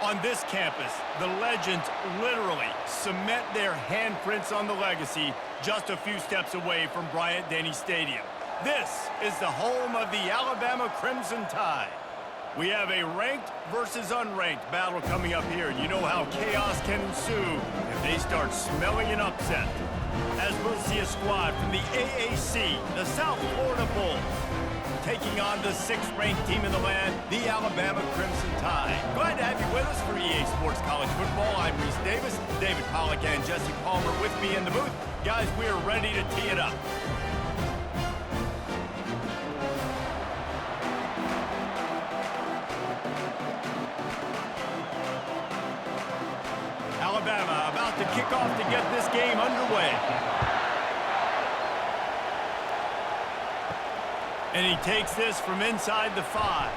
On this campus, the legends literally cement their handprints on the legacy just a few steps away from Bryant-Denny Stadium. This is the home of the Alabama Crimson Tide. We have a ranked versus unranked battle coming up here, and you know how chaos can ensue if they start smelling an upset. As we'll see a squad from the AAC, the South Florida Bulls, taking on the 6th-ranked team in the land, the Alabama Crimson Tide. Glad to have you with us for EA Sports College Football. I'm Reese Davis, David Pollack and Jesse Palmer with me in the booth. Guys, we are ready to tee it up. Alabama about to kick off to get this game underway. And he takes this from inside the 5.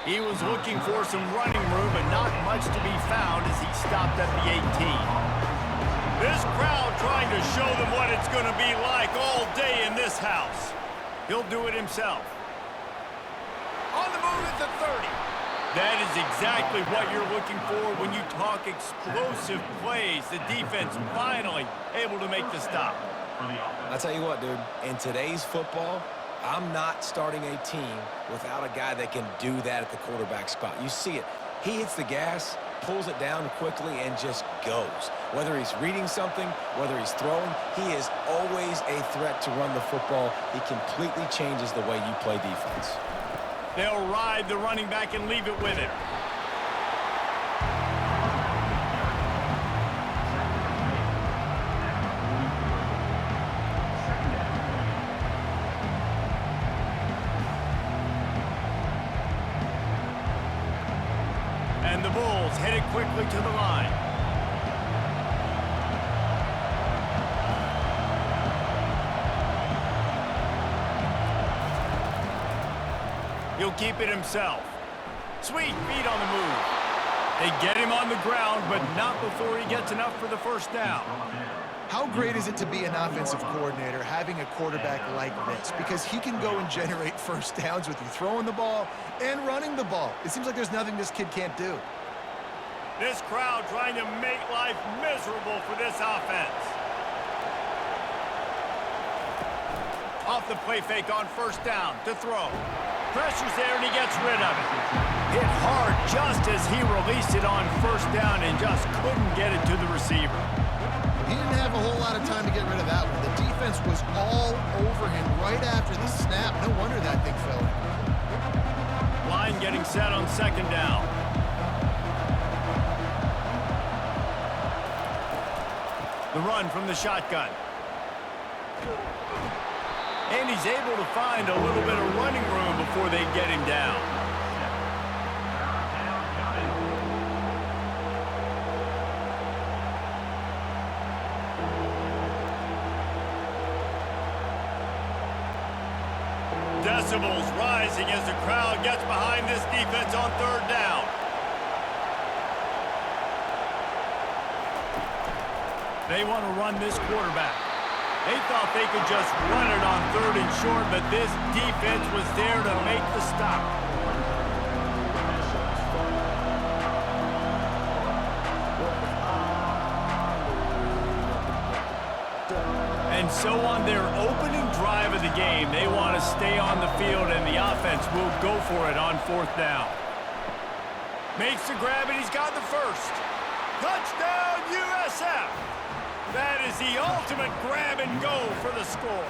He was looking for some running room, but not much to be found as he stopped at the 18. This crowd trying to show them what it's going to be like all day in this house. He'll do it himself. On the move at the 30. That is exactly what you're looking for when you talk explosive plays. The defense finally able to make the stop. I'll tell you what, dude, in today's football, I'm not starting a team without a guy that can do that at the quarterback spot. You see it. He hits the gas, pulls it down quickly, and just goes. Whether he's reading something, whether he's throwing, he is always a threat to run the football. He completely changes the way you play defense. They'll ride the running back and leave it with him. And the Bulls headed quickly to the line. He'll keep it himself. Sweet feet on the move. They get him on the ground, but not before he gets enough for the first down. How great is it to be an offensive coordinator having a quarterback like this? Because he can go and generate first downs with you throwing the ball and running the ball. It seems like there's nothing this kid can't do. This crowd trying to make life miserable for this offense. Off the play fake on first down to throw. Pressure's there and he gets rid of it. Hit hard just as he released it on first down and just couldn't get it to the receiver. He didn't have a whole lot of time to get rid of that one. The defense was all over him right after the snap. No wonder that thing fell in. Line getting set on second down. The run from the shotgun. And he's able to find a little bit of running room before they get him down. Decibels rising as the crowd gets behind this defense on third down. They want to run this quarterback. They thought they could just run it on third and short, but this defense was there to make the stop. And so on their opening drive of the game, they want to stay on the field, and the offense will go for it on fourth down. Makes the grab, and he's got the first. Touchdown, USF! That is the ultimate grab and go for the score.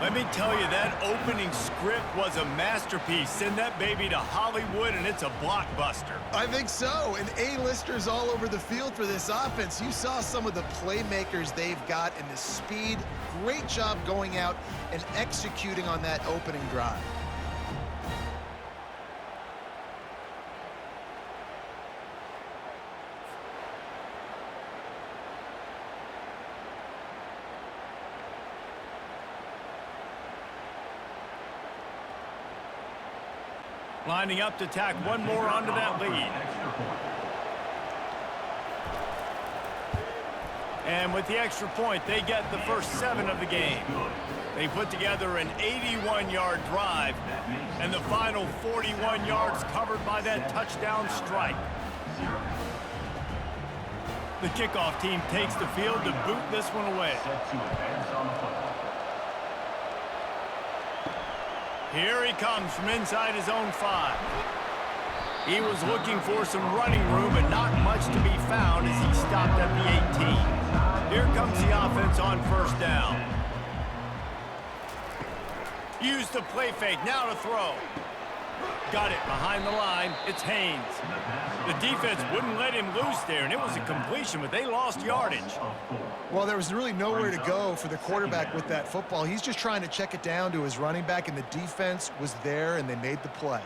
Let me tell you, that opening script was a masterpiece. Send that baby to Hollywood, and it's a blockbuster. I think so. And A-listers all over the field for this offense. You saw some of the playmakers they've got and the speed. Great job going out and executing on that opening drive. Lining up to tack one more onto that lead. And with the extra point, they get the first 7 of the game. They put together an 81-yard drive, and the final 41 yards covered by that touchdown strike. The kickoff team takes the field to boot this one away. Here he comes from inside his own 5. He was looking for some running room, but not much to be found as he stopped at the 18. Here comes the offense on first down. Use the play fake, now to throw. Got it behind the line, it's Haynes. The defense wouldn't let him loose there, and it was a completion, but they lost yardage. Well, there was really nowhere to go for the quarterback with that football. He's just trying to check it down to his running back, and the defense was there, and they made the play.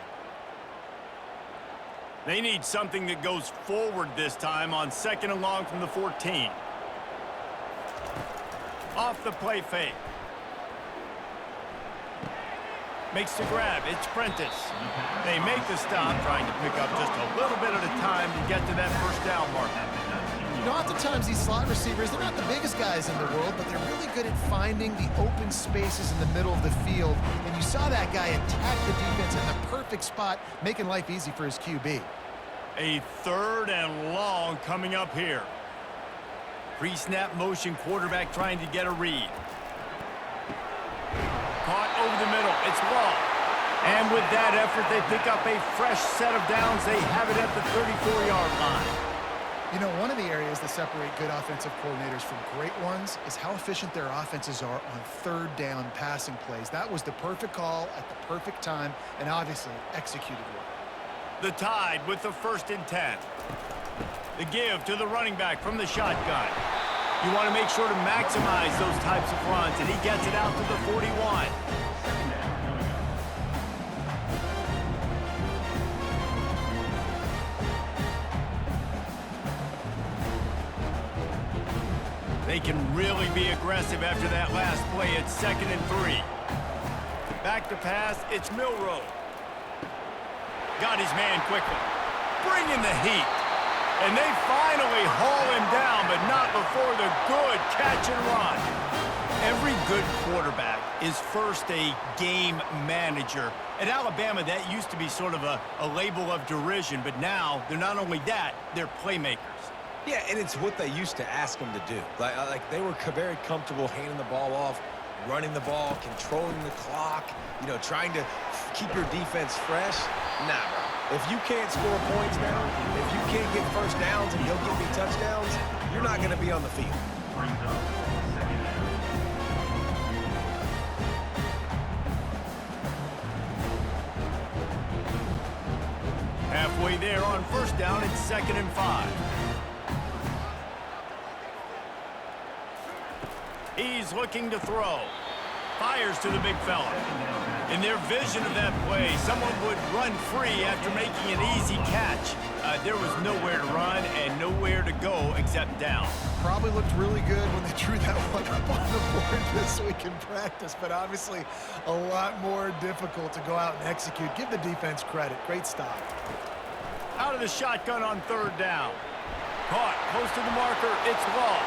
They need something that goes forward this time on 2nd and long from the 14. Off the play fake. Makes the grab. It's Prentice. They make the stop, trying to pick up just a little bit at a time to get to that first down mark. You know, oftentimes these slot receivers, they're not the biggest guys in the world, but they're really good at finding the open spaces in the middle of the field. And you saw that guy attack the defense in the perfect spot, making life easy for his QB. A 3rd and long coming up here. Pre-snap motion, quarterback trying to get a read. Caught over the middle. It's Law. And with that effort, they pick up a fresh set of downs. They have it at the 34-yard line. You know, one of the areas that separate good offensive coordinators from great ones is how efficient their offenses are on 3rd down passing plays. That was the perfect call at the perfect time and obviously executed well. The Tide with the 1st and 10. The give to the running back from the shotgun. You want to make sure to maximize those types of runs, and he gets it out to the 41. They can really be aggressive after that last play. It's 2nd and 3. Back to pass, it's Milroe. Got his man quickly. Bringing the heat. And they finally haul him down, but not before the good catch and run. Every good quarterback is first a game manager. At Alabama, that used to be sort of a label of derision, but now they're not only that, they're playmakers. Yeah, and it's what they used to ask them to do. Like they were very comfortable handing the ball off, running the ball, controlling the clock, you know, trying to keep your defense fresh. Nah, bro. If you can't score points now, if you can't get first downs and you'll get me touchdowns, you're not going to be on the field. Halfway there on first down, it's 2nd and 5. He's looking to throw. Fires to the big fella. In their vision of that play, someone would run free after making an easy catch. There was nowhere to run and nowhere to go except down. Probably looked really good when they drew that one up on the board this week in practice, but obviously a lot more difficult to go out and execute. Give the defense credit. Great stop. Out of the shotgun on 3rd down. Caught close to the marker. It's Law.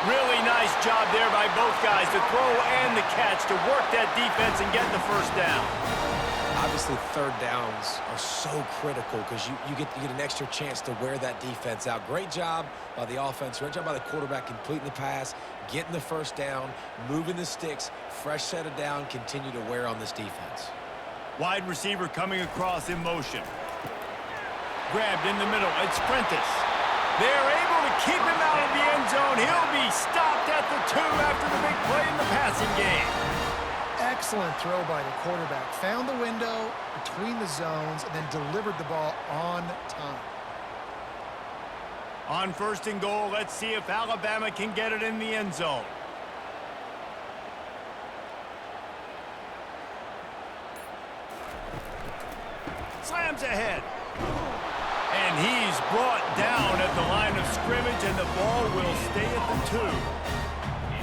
Really nice job there by both guys, the throw and the catch, to work that defense and get the first down. Obviously, 3rd downs are so critical because you get an extra chance to wear that defense out. Great job by the offense. Great job by the quarterback completing the pass, getting the first down, moving the sticks, fresh set of down, continue to wear on this defense. Wide receiver coming across in motion. Grabbed in the middle. It's Prentice. They're able to keep him out of the end zone. He'll be stopped at the 2 after the big play in the passing game. Excellent throw by the quarterback. Found the window between the zones and then delivered the ball on time. On 1st and goal, let's see if Alabama can get it in the end zone. Slams ahead. And he's brought down at the line of scrimmage, and the ball will stay at the 2.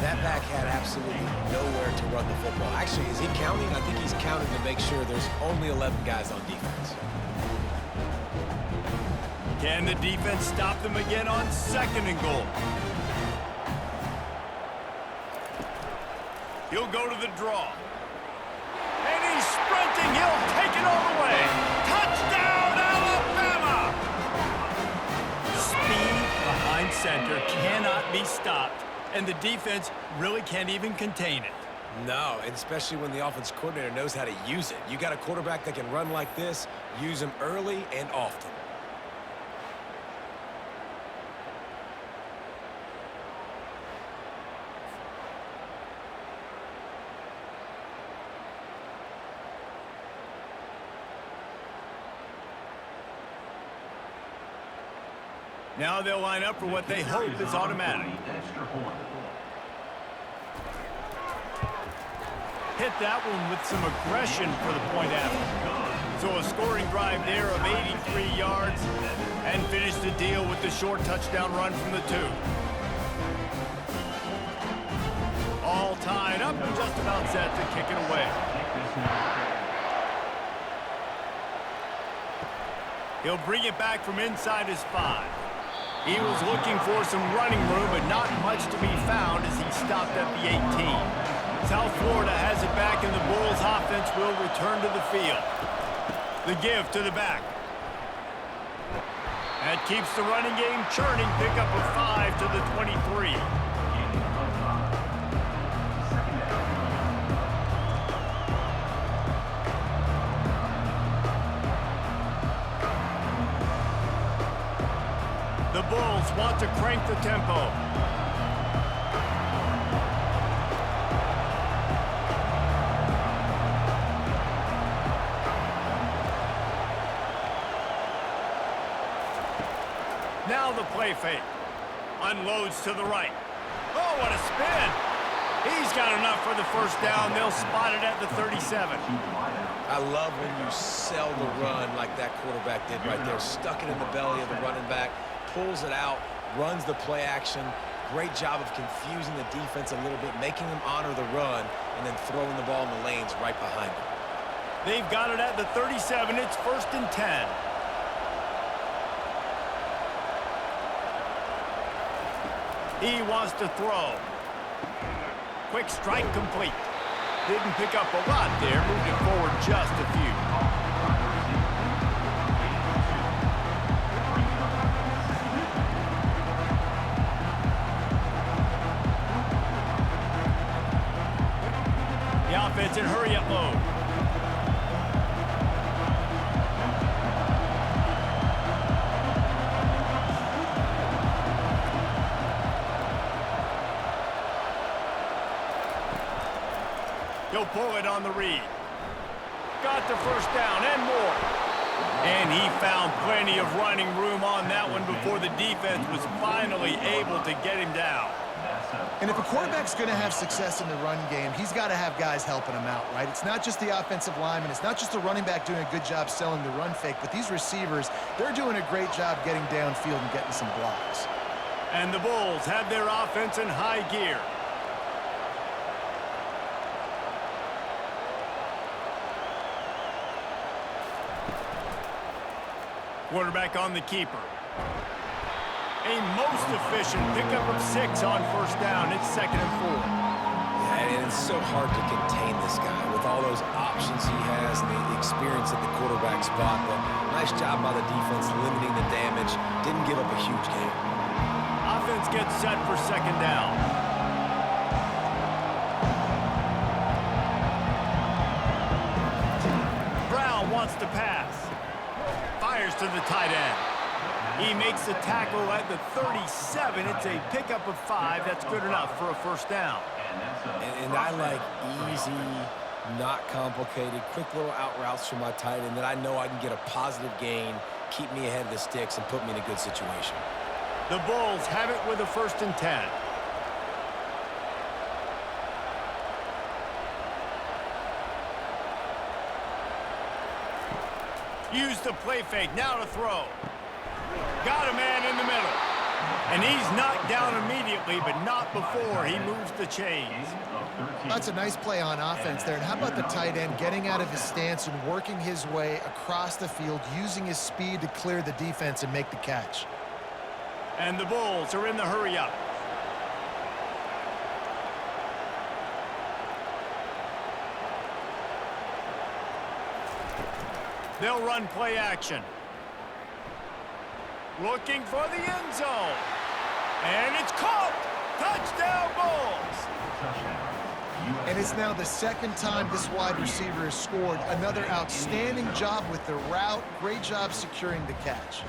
That back had absolutely nowhere to run the football. Actually, is he counting? I think he's counting to make sure there's only 11 guys on defense. Can the defense stop them again on 2nd and goal? He'll go to the draw. And he's sprinting. He'll take it all the way. Touchdown, Alabama! Speed behind center cannot be stopped, and the defense really can't even contain it. No, and especially when the offense coordinator knows how to use it. You got a quarterback that can run like this, use him early and often. Now they'll line up for what they hope is automatic. Hit that one with some aggression for the point after. So a scoring drive there of 83 yards and finish the deal with the short touchdown run from the 2. All tied up and just about set to kick it away. He'll bring it back from inside his 5. He was looking for some running room, but not much to be found as he stopped at the 18. South Florida has it back, and the Bulls offense will return to the field. The give to the back. That keeps the running game churning. Pick up a 5 to the 23. The Bulls want to crank the tempo. Now the play fake. Unloads to the right. Oh, what a spin. He's got enough for the first down. They'll spot it at the 37. I love when you sell the run like that quarterback did right there. Stuck it in the belly of the running back, pulls it out, runs the play action. Great job of confusing the defense a little bit, making them honor the run, and then throwing the ball in the lanes right behind them. They've got it at the 37. It's 1st and 10. He wants to throw. Quick strike complete. Didn't pick up a lot there. Moved it forward just a few. The offense in hurry-up mode. He'll pull it on the read. Got the first down and more. And he found plenty of running room on that one before the defense was finally able to get him down. And if a quarterback's going to have success in the run game, he's got to have guys helping him out, right? It's not just the offensive lineman. It's not just the running back doing a good job selling the run fake, but these receivers, they're doing a great job getting downfield and getting some blocks. And the Bulls have their offense in high gear. Quarterback on the keeper. A most efficient pickup of 6 on first down. It's 2nd and 4. Yeah, and it's so hard to contain this guy with all those options he has and the experience at the quarterback spot. But nice job by the defense limiting the damage. Didn't give up a huge game. Offense gets set for 2nd down. Brown wants to pass. Fires to the tight end. He makes the tackle at the 37. It's a pickup of 5. That's good enough for a first down. And I like easy, not complicated, quick little out routes from my tight end that I know I can get a positive gain, keep me ahead of the sticks, and put me in a good situation. The Bulls have it with a 1st and 10. Use the play fake, now to throw. Got a man in the middle. And he's knocked down immediately, but not before he moves the chains. That's a nice play on offense there. And how about the tight end getting out of his stance and working his way across the field, using his speed to clear the defense and make the catch. And the Bulls are in the hurry-up. They'll run play action. Looking for the end zone. And it's caught! Touchdown, Bulls! And it's now the second time this wide receiver has scored. Another outstanding job with the route. Great job securing the catch.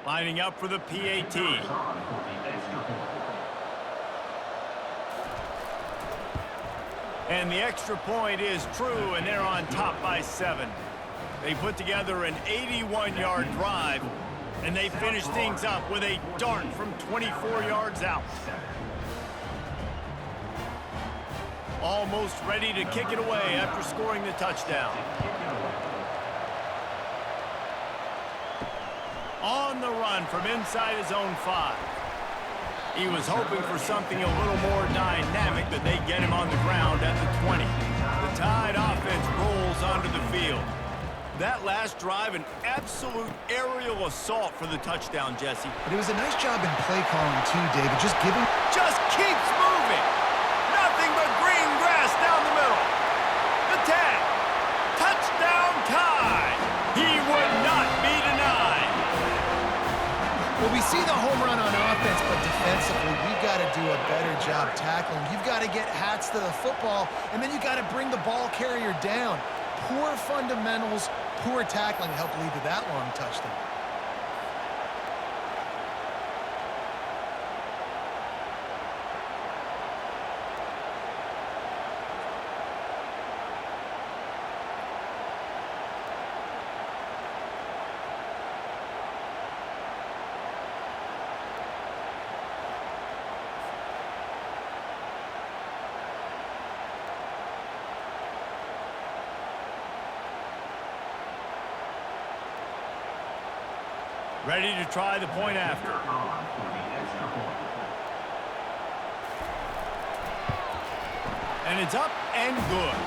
Lining up for the PAT. And the extra point is true, and they're on top by 7. They put together an 81-yard drive, and they finish things up with a dart from 24 yards out. Almost ready to kick it away after scoring the touchdown. On the run from inside his own 5. He was hoping for something a little more dynamic, but they get him on the ground at the 20. The Tide offense rolls onto the field. That last drive, an absolute aerial assault for the touchdown, Jesse. But it was a nice job in play calling too, David. Just keeps moving. Nothing but green grass down the middle. The tag. Touchdown Tide. He would not be denied. Well, we see the home run on offense, but defensively, we've got to do a better job tackling. You've got to get hats to the football, and then you got to bring the ball carrier down. Poor fundamentals, poor tackling helped lead to that long touchdown. Ready to try the point after. And it's up and good.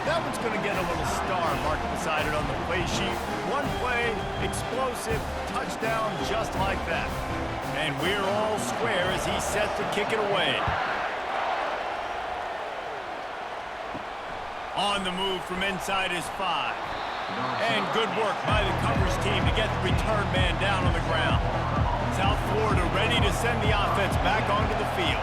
That one's going to get a little star marked beside it on the play sheet. One play, explosive, touchdown just like that. And we're all square as he's set to kick it away. On the move from inside his 5. And good work by the coverage team to get the return man down on the ground. South Florida ready to send the offense back onto the field.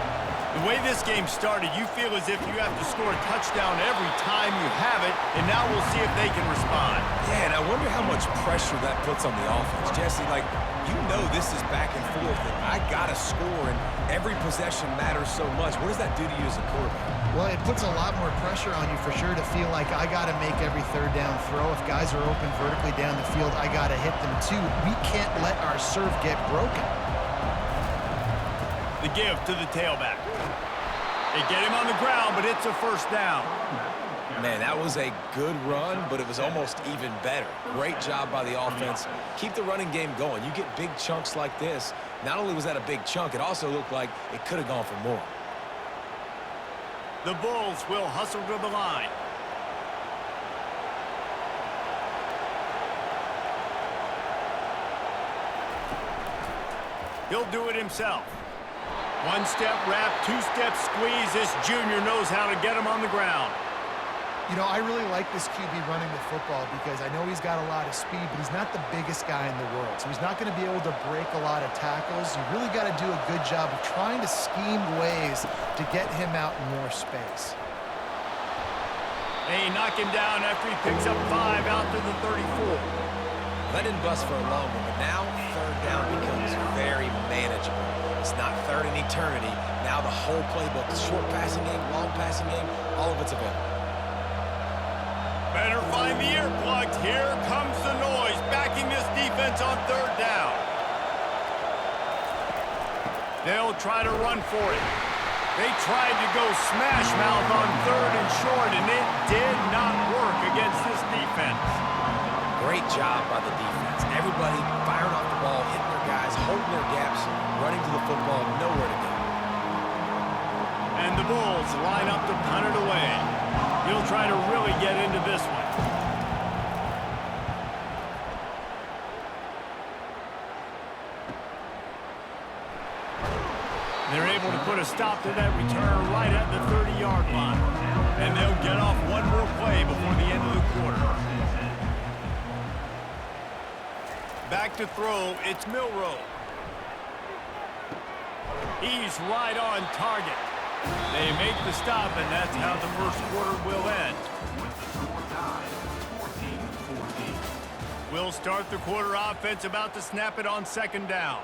The way this game started, you feel as if you have to score a touchdown every time you have it, and now we'll see if they can respond. Yeah, and I wonder how much pressure that puts on the offense. Jesse, like, you know this is back and forth, and I got to score, and every possession matters so much. What does that do to you as a quarterback? Well, it puts a lot more pressure on you for sure to feel like I got to make every third down throw. If guys are open vertically down the field, I got to hit them too. We can't let our serve get broken. The give to the tailback. They get him on the ground, but it's a first down. Man, that was a good run, but it was almost even better. Great job by the offense. Keep the running game going. You get big chunks like this. Not only was that a big chunk, it also looked like it could have gone for more. The Bulls will hustle to the line. He'll do it himself. One-step wrap, two-step squeeze. This junior knows how to get him on the ground. You know, I really like this QB running the football because I know he's got a lot of speed, but he's not the biggest guy in the world. So he's not going to be able to break a lot of tackles. You really got to do a good job of trying to scheme ways to get him out in more space. They knock him down after he picks up 5 out to the 34. That didn't bust for a long one, but now third down becomes very manageable. It's not third in eternity. Now the whole playbook, short passing game, long passing game, all of it's available. Better find the earplugs. Here comes the noise, backing this defense on third down. They'll try to run for it. They tried to go smash mouth on third and short, and it did not work against this defense. Great job by the defense. Everybody firing off the ball, hitting their guys, holding their gaps, running to the football, nowhere to go. And the Bulls line up to punt it away. He'll try to really get into this one. They're able to put a stop to that return right at the 30-yard line. And they'll get off one more play before the end of the quarter. Back to throw, it's Milroe. He's right on target. They make the stop, and that's how the first quarter will end. We'll start the quarter offense, about to snap it on second down.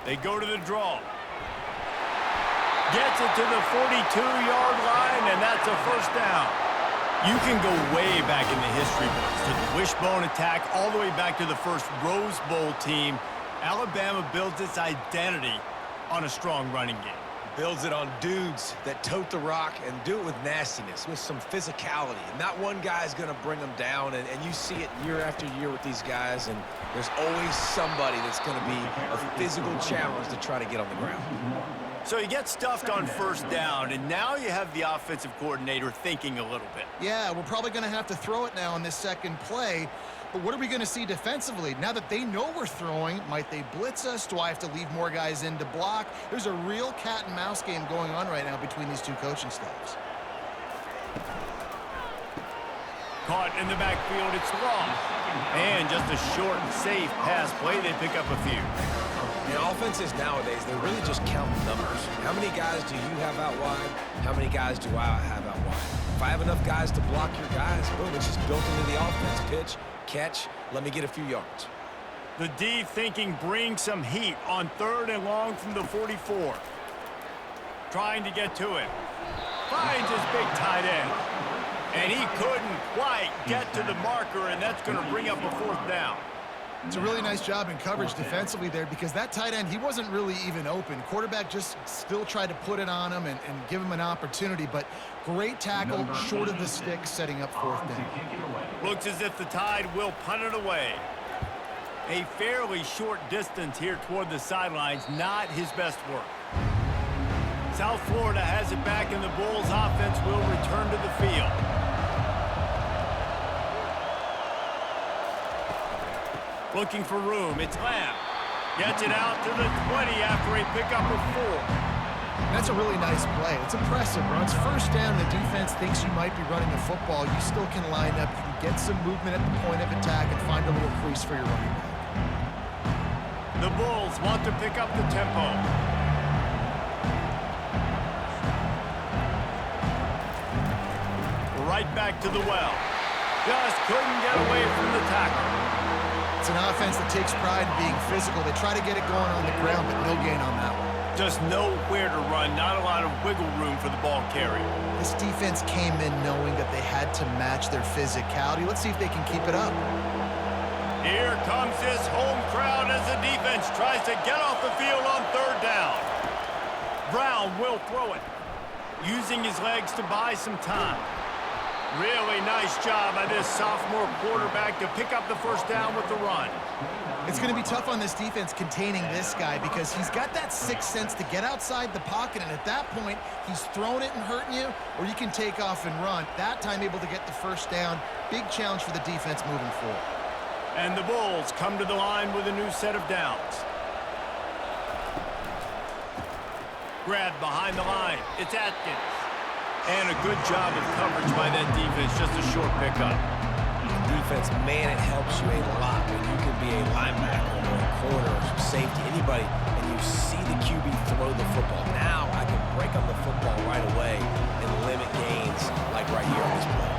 They go to the draw. Gets it to the 42-yard line, and that's a first down. You can go way back in the history books to the wishbone attack, all the way back to the first Rose Bowl team. Alabama builds its identity on a strong running game. Builds it on dudes that tote the rock and do it with nastiness, with some physicality. Not one guy's going to bring them down, and you see it year after year with these guys, and there's always somebody that's going to be a physical challenge to try to get on the ground. So you get stuffed on first down, and now you have the offensive coordinator thinking a little bit. Yeah, we're probably going to have to throw it now on this second play. But what are we going to see defensively? Now that they know we're throwing, might they blitz us? Do I have to leave more guys in to block? There's a real cat and mouse game going on right now between these two coaching staffs. Caught in the backfield, it's long. And just a short and safe pass play, they pick up a few. The offenses nowadays, they're really just counting numbers. How many guys do you have out wide? How many guys do I have out wide? If I have enough guys to block your guys, boom, it's just built into the offense. Pitch, catch, let me get a few yards. The D thinking bring some heat on third and long from the 44. Trying to get to it. Finds his big tight end. And he couldn't quite get to the marker, and that's going to bring up a fourth down. It's a really nice job in coverage defensively there, because that tight end, he wasn't really even open. Quarterback just still tried to put it on him and give him an opportunity, but great tackle short of the stick, setting up fourth down. Looks as if the Tide will punt it away. A fairly short distance here toward the sidelines, not his best work. South Florida has it back, and the Bulls offense will return to the field. Looking for room, it's Lamb. Gets it out to the 20 after a pickup of 4. That's a really nice play. It's impressive, bro. It's first down. The defense thinks you might be running the football. You still can line up. You can get some movement at the point of attack and find a little crease for your running back. The Bulls want to pick up the tempo. Right back to the well. Just couldn't get away from the tackle. It's an offense that takes pride in being physical. They try to get it going on the ground, but no gain on that one. Just nowhere to run, not a lot of wiggle room for the ball carrier. This defense came in knowing that they had to match their physicality. Let's see if they can keep it up. Here comes this home crowd as the defense tries to get off the field on third down. Brown will throw it, using his legs to buy some time. Really nice job by this sophomore quarterback to pick up the first down with the run. It's going to be tough on this defense containing this guy, because he's got that sixth sense to get outside the pocket, and at that point, he's throwing it and hurting you, or you can take off and run. That time able to get the first down. Big challenge for the defense moving forward. And the Bulls come to the line with a new set of downs. Grabbed behind the line. It's Atkins. And a good job of coverage by that defense, just a short pickup. Defense, man, it helps you a lot when you can be a linebacker or a corner or some safety, anybody, and you see the QB throw the football. Now I can break on the football right away and limit gains like right here on this play.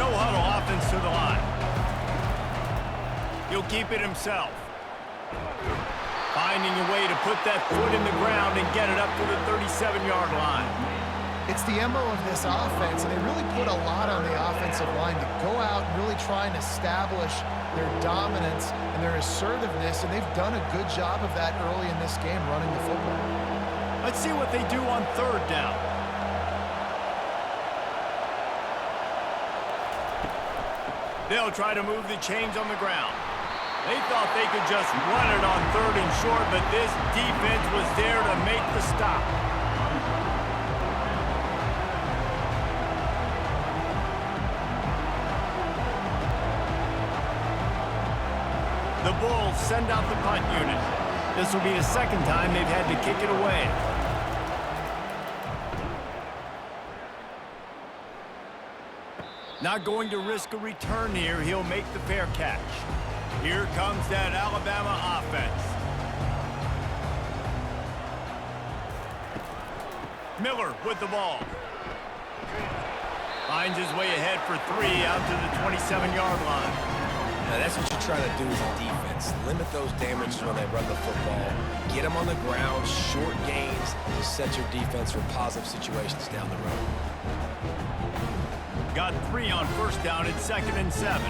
No huddle offense to the line. He'll keep it himself. Finding a way to put that foot in the ground and get it up to the 37-yard line. It's the MO of this offense, and they really put a lot on the offensive line to go out and really try and establish their dominance and their assertiveness, and they've done a good job of that early in this game running the football. Let's see what they do on third down. They'll try to move the chains on the ground. They thought they could just run it on third and short, but this defense was there to make the stop. The Bulls send out the punt unit. This will be the second time they've had to kick it away. Not going to risk a return here. He'll make the fair catch. Here comes that Alabama offense. Miller with the ball. Finds his way ahead for 3 out to the 27-yard line. Now, that's what you try to do as a defense. Limit those damages when they run the football. Get them on the ground, short gains to set your defense for positive situations down the road. Got 3 on first down at 2nd and 7.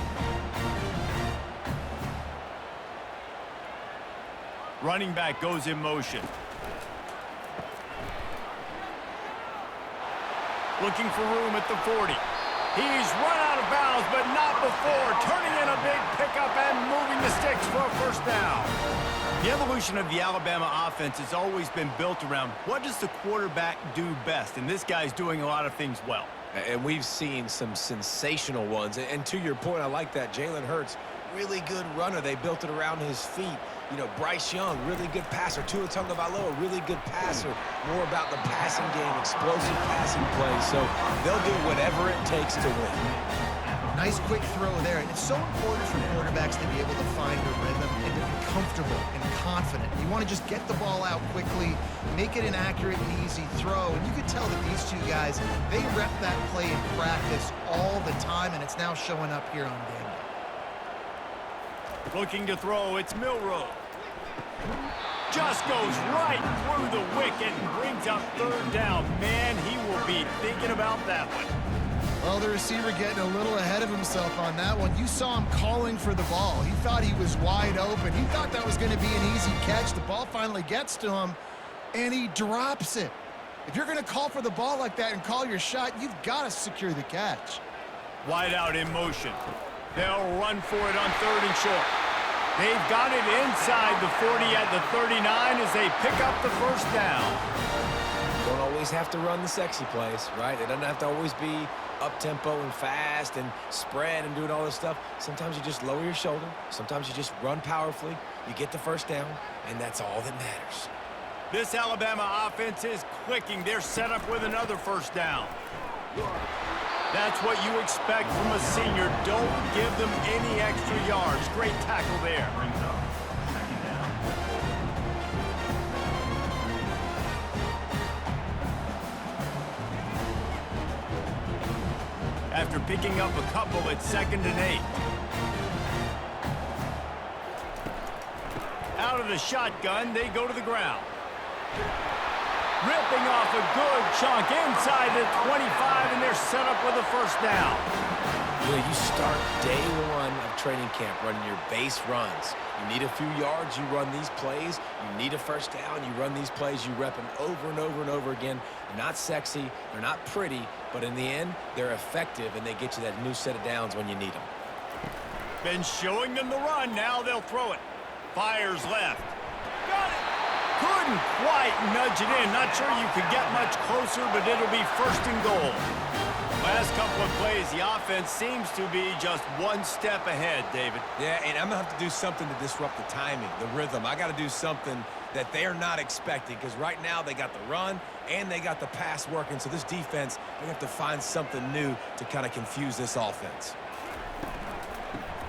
Running back goes in motion. Looking for room at the 40. He's run out of bounds, but not before. Turning in a big pickup and moving the sticks for a first down. The evolution of the Alabama offense has always been built around what does the quarterback do best, and this guy's doing a lot of things well. And we've seen some sensational ones. And to your point, I like that. Jalen Hurts, really good runner. They built it around his feet. You know, Bryce Young, really good passer. Tua Tagovailoa, really good passer. More about the passing game, explosive passing plays. So they'll do whatever it takes to win. Nice quick throw there. And it's so important for quarterbacks to be able to find a rhythm and to be comfortable and confident. You want to just get the ball out quickly, make it an accurate and easy throw. And you can tell that these two guys, they rep that play in practice all the time, and it's now showing up here on game day. Looking to throw, it's Milroe. Just goes right through the wicket and brings up third down. Man, he will be thinking about that one. Well, the receiver getting a little ahead of himself on that one. You saw him calling for the ball. He thought he was wide open. He thought that was going to be an easy catch. The ball finally gets to him, and he drops it. If you're going to call for the ball like that and call your shot, you've got to secure the catch. Wide out in motion. They'll run for it on third and short. They've got it inside the 40 at the 39 as they pick up the first down. Don't always have to run the sexy plays, right? It doesn't have to always be up-tempo and fast and spread and doing all this stuff. Sometimes you just lower your shoulder. Sometimes you just run powerfully. You get the first down, and that's all that matters. This Alabama offense is clicking. They're set up with another first down. That's what you expect from a senior. Don't give them any extra yards. Great tackle there. After picking up a couple at 2nd and 8. Out of the shotgun, they go to the ground. Ripping off a good chunk inside the 25, and they're set up with a first down. You know, you start day one of training camp running your base runs. You need a few yards, you run these plays. You need a first down, you run these plays. You rep them over and over and over again. They're not sexy, they're not pretty, but in the end, they're effective, and they get you that new set of downs when you need them. Been showing them the run. Now they'll throw it. Fires left. Got it. Couldn't quite nudge it in. Not sure you could get much closer, but it'll be first and goal. Last couple of plays, the offense seems to be just one step ahead, David. Yeah, and I'm going to have to do something to disrupt the timing, the rhythm. I got to do something that they're not expecting, because right now they got the run and they got the pass working. So this defense, they have to find something new to kind of confuse this offense.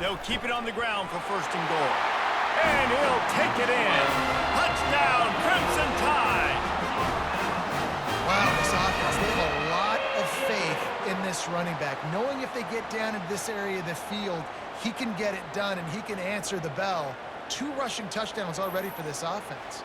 They'll keep it on the ground for first and goal. And he'll take it in. Touchdown, Crimson Tide. Wow, this offense, they have a lot of faith in this running back, knowing if they get down into this area of the field, he can get it done and he can answer the bell. 2 rushing touchdowns already for this offense.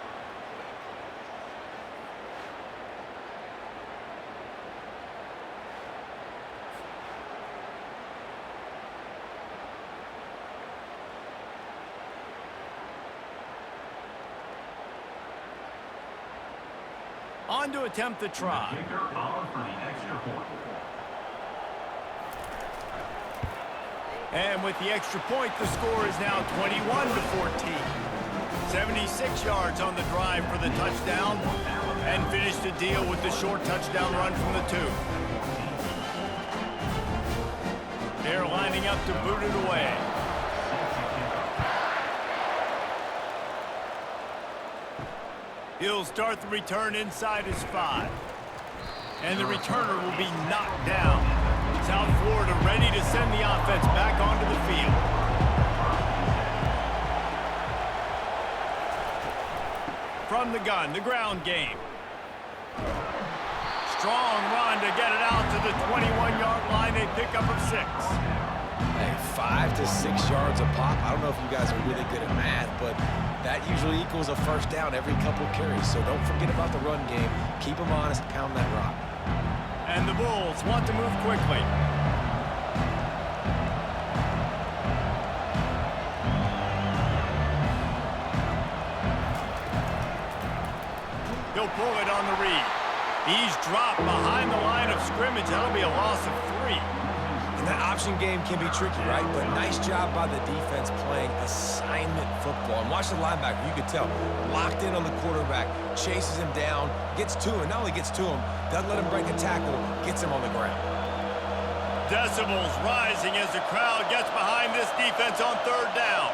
On to attempt the try. And with the extra point, the score is now 21-14. 76 yards on the drive for the touchdown, and finished the deal with the short touchdown run from the 2. They're lining up to boot it away. He'll start the return inside his 5. And the returner will be knocked down. South Florida ready to send the offense back onto the field. From the gun, the ground game. Strong run to get it out to the 21-yard line. They pick up of 6. Hey, 5 to 6 yards a pop. I don't know if you guys are really good at math, but that usually equals a first down every couple carries. So don't forget about the run game. Keep them honest, pound that rock. And the Bulls want to move quickly. He'll pull it on the read. He's dropped behind the line of scrimmage. That'll be a loss of 3. And that option game can be tricky, right? But nice job by the defense playing assignment football. And watch the linebacker. You could tell. Locked in on the quarterback. Chases him down. Gets to him. Not only gets to him, doesn't let him break a tackle. Gets him on the ground. Decibels rising as the crowd gets behind this defense on 3rd down.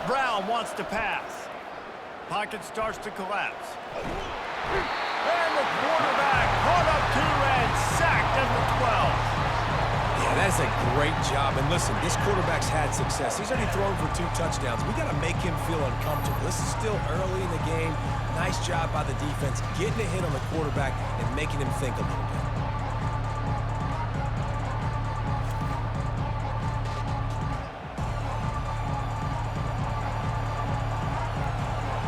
Brown wants to pass. Pocket starts to collapse. And the quarterback caught up to and sacked at the 12. Yeah, that's a great job. And listen, this quarterback's had success. He's already thrown for 2 touchdowns. We got to make him feel uncomfortable. This is still early in the game. Nice job by the defense, getting a hit on the quarterback and making him think a little bit.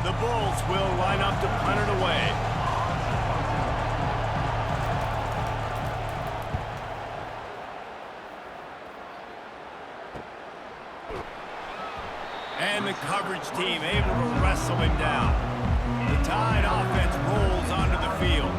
The Bulls will line up to punt it away. And the coverage team able to wrestle him down. The Tide offense rolls onto the field.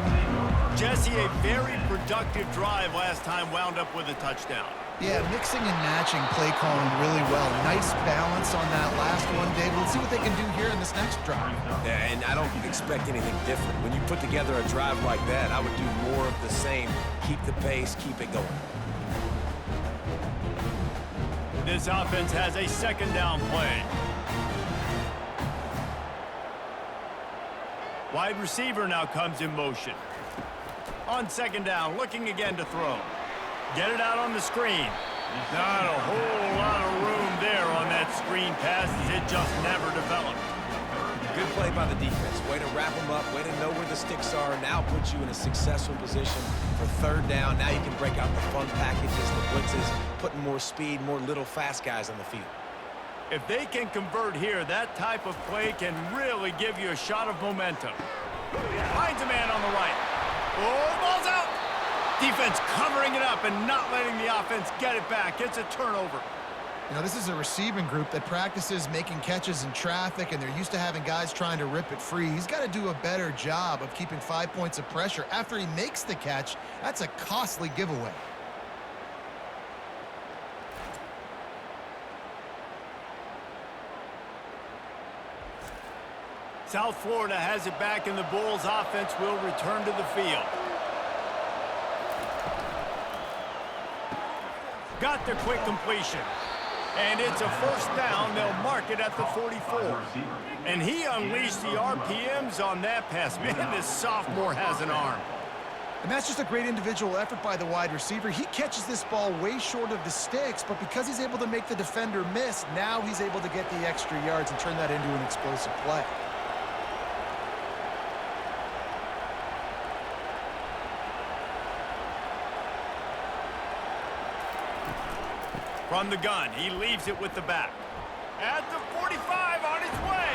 Jesse, a very productive drive last time, wound up with a touchdown. Yeah, mixing and matching play calling really well. Nice balance on that last one, David. Let's see what they can do here in this next drive. Yeah, and I don't expect anything different. When you put together a drive like that, I would do more of the same. Keep the pace, keep it going. This offense has a 2nd down play. Wide receiver now comes in motion. On 2nd down, looking again to throw. Get it out on the screen. Not a whole lot of room there on that screen pass as it just never developed. Good play by the defense. Way to wrap them up. Way to know where the sticks are. Now puts you in a successful position for 3rd down. Now you can break out the fun packages, the blitzes, putting more speed, more little fast guys on the field. If they can convert here, that type of play can really give you a shot of momentum. Finds a man on the right. Oh, ball's out. Defense covering it up and not letting the offense get it back. It's a turnover. You know, this is a receiving group that practices making catches in traffic, and they're used to having guys trying to rip it free. He's got to do a better job of keeping 5 points of pressure after he makes the catch. That's a costly giveaway. South Florida has it back, and the Bulls offense will return to the field. Got their quick completion. And it's a 1st down. They'll mark it at the 44. And he unleashed the RPMs on that pass. Man, this sophomore has an arm. And that's just a great individual effort by the wide receiver. He catches this ball way short of the sticks, but because he's able to make the defender miss, now he's able to get the extra yards and turn that into an explosive play. From the gun, he leaves it with the back. At the 45, on his way.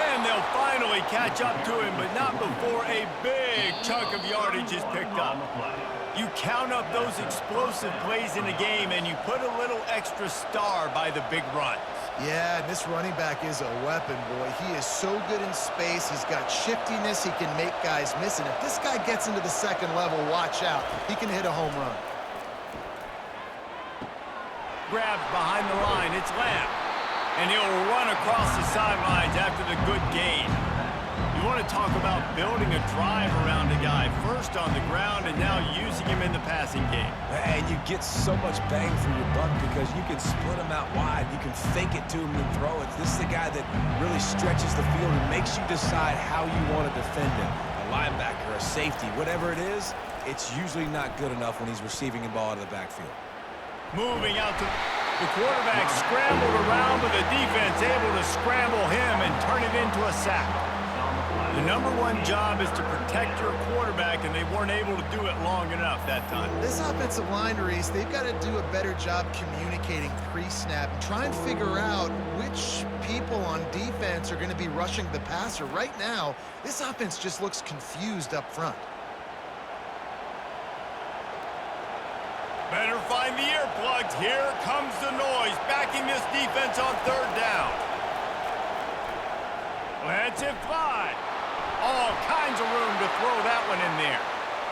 And they'll finally catch up to him, but not before a big chunk of yardage is picked up. You count up those explosive plays in a game, and you put a little extra star by the big runs. Yeah, and this running back is a weapon, boy. He is so good in space. He's got shiftiness. He can make guys miss. And if this guy gets into the second level, watch out. He can hit a home run. Grabbed behind the line. It's Lamb. And he'll run across the sidelines after the good gain. You want to talk about building a drive around a guy. First on the ground and now using him in the passing game. And you get so much bang for your buck because you can split him out wide. You can fake it to him and throw it. This is the guy that really stretches the field and makes you decide how you want to defend him. A linebacker, a safety, whatever it is, it's usually not good enough when he's receiving the ball out of the backfield. Moving out to the quarterback, scrambled around, but the defense able to scramble him and turn it into a sack. The number one job is to protect your quarterback, and they weren't able to do it long enough that time. This offensive line, Reese, they've got to do a better job communicating pre-snap and try and figure out which people on defense are going to be rushing the passer. Right now, this offense just looks confused up front. Better find the earplugs. Here comes the noise, backing this defense on third down. Let's it fly. All kinds of room to throw that one in there.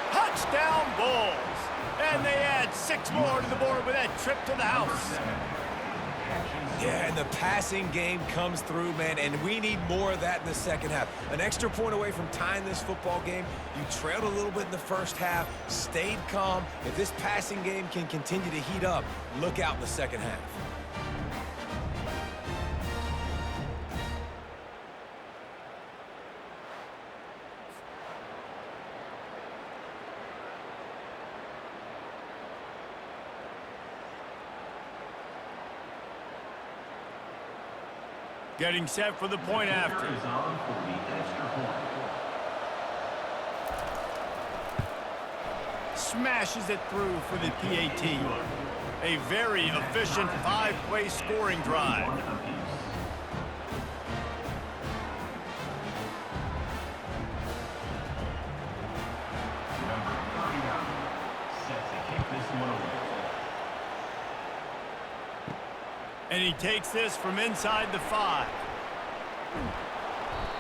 Touchdown Bulls. And they add 6 more to the board with that trip to the house. Yeah, and the passing game comes through, man, and we need more of that in the second half. An extra point away from tying this football game. You trailed a little bit in the first half, stayed calm. If this passing game can continue to heat up, look out in the second half. Getting set for the point after. Smashes it through for the PAT. A very efficient 5-play scoring drive. And he takes this from inside the 5.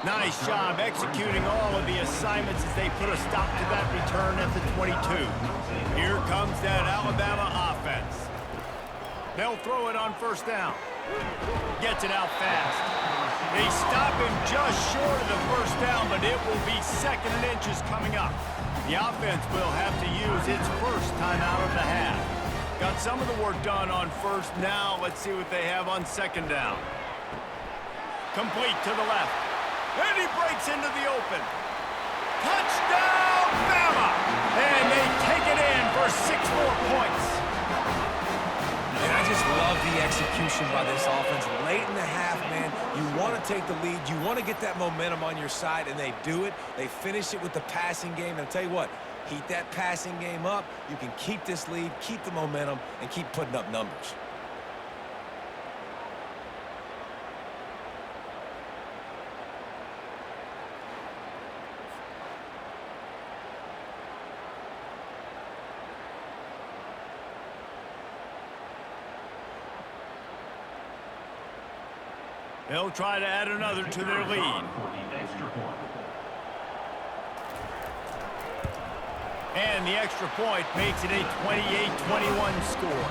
Nice job executing all of the assignments as they put a stop to that return at the 22. Here comes that Alabama offense. They'll throw it on first down. Gets it out fast. They stop him just short of the first down, but it will be 2nd and inches coming up. The offense will have to use its first timeout of the half. Got some of the work done on first. Now let's see what they have on 2nd down. Complete to the left. And he breaks into the open. Touchdown, Bama! And they take it in for 6 more points. And I just love the execution by this offense. Late in the half, man, you want to take the lead. You want to get that momentum on your side, and they do it. They finish it with the passing game. And I'll tell you what, heat that passing game up. You can keep this lead, keep the momentum, and keep putting up numbers. They'll try to add another to their lead. And the extra point makes it a 28-21 score.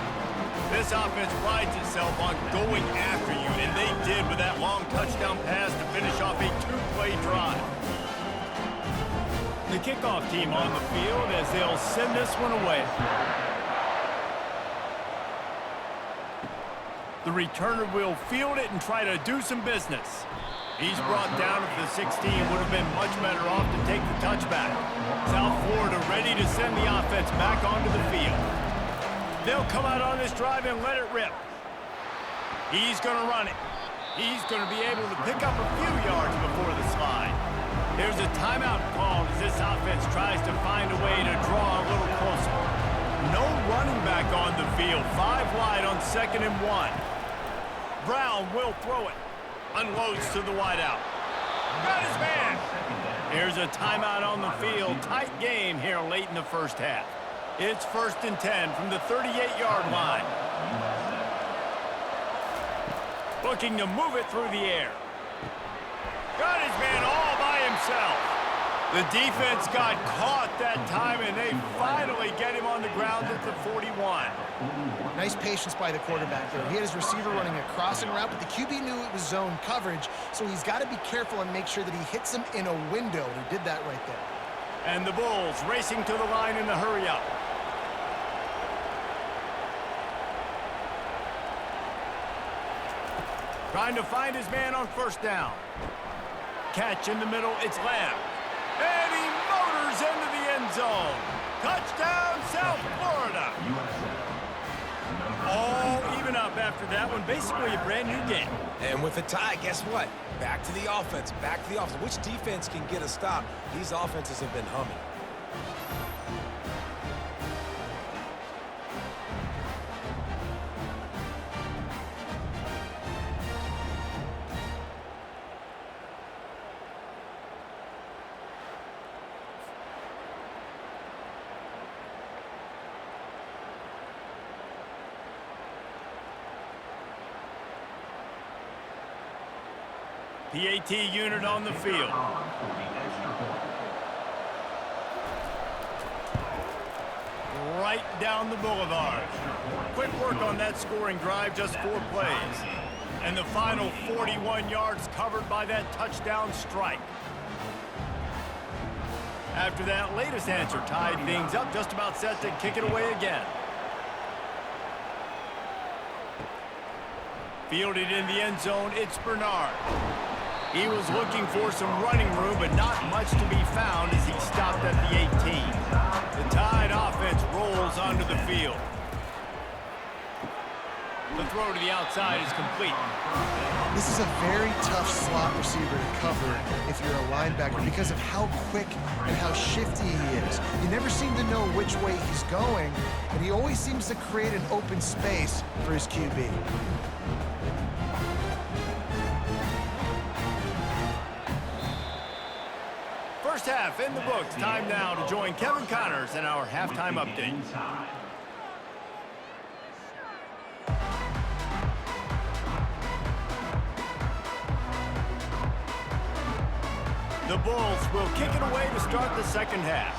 This offense prides itself on going after you, and they did with that long touchdown pass to finish off a 2-play drive. The kickoff team on the field as they'll send this one away. The returner will field it and try to do some business. He's brought down at the 16. Would have been much better off to take the touchback. South Florida ready to send the offense back onto the field. They'll come out on this drive and let it rip. He's going to run it. He's going to be able to pick up a few yards before the slide. There's a timeout called as this offense tries to find a way to draw a little closer. No running back on the field. 5 wide on 2nd and 1. Brown will throw it. Unloads to the wideout. Got his man. Here's a timeout on the field. Tight game here late in the first half. It's 1st and 10 from the 38-yard line. Looking to move it through the air. Got his man all by himself. The defense got caught that time, and they finally get him on the ground at the 41. Nice patience by the quarterback there. He had his receiver running a crossing route, but the QB knew it was zone coverage, so he's got to be careful and make sure that he hits him in a window. He did that right there. And the Bulls racing to the line in the hurry-up. Trying to find his man on first down. Catch in the middle, it's Lamb. And he motors into the end zone. Touchdown, South Florida. All even up after that one. Basically a brand new game. And with the tie, guess what? Back to the offense, back to the offense. Which defense can get a stop? These offenses have been humming. PAT unit on the field. Right down the boulevard. Quick work on that scoring drive, just 4 plays. And the final 41 yards covered by that touchdown strike. After that latest answer tied things up, just about set to kick it away again. Fielded in the end zone, it's Bernard. He was looking for some running room, but not much to be found as he stopped at the 18. The Tide offense rolls onto the field. The throw to the outside is complete. This is a very tough slot receiver to cover if you're a linebacker because of how quick and how shifty he is. You never seem to know which way he's going, and he always seems to create an open space for his QB. First half in the books. Time now to join Kevin Connors in our halftime update. The Bulls will kick it away to start the second half.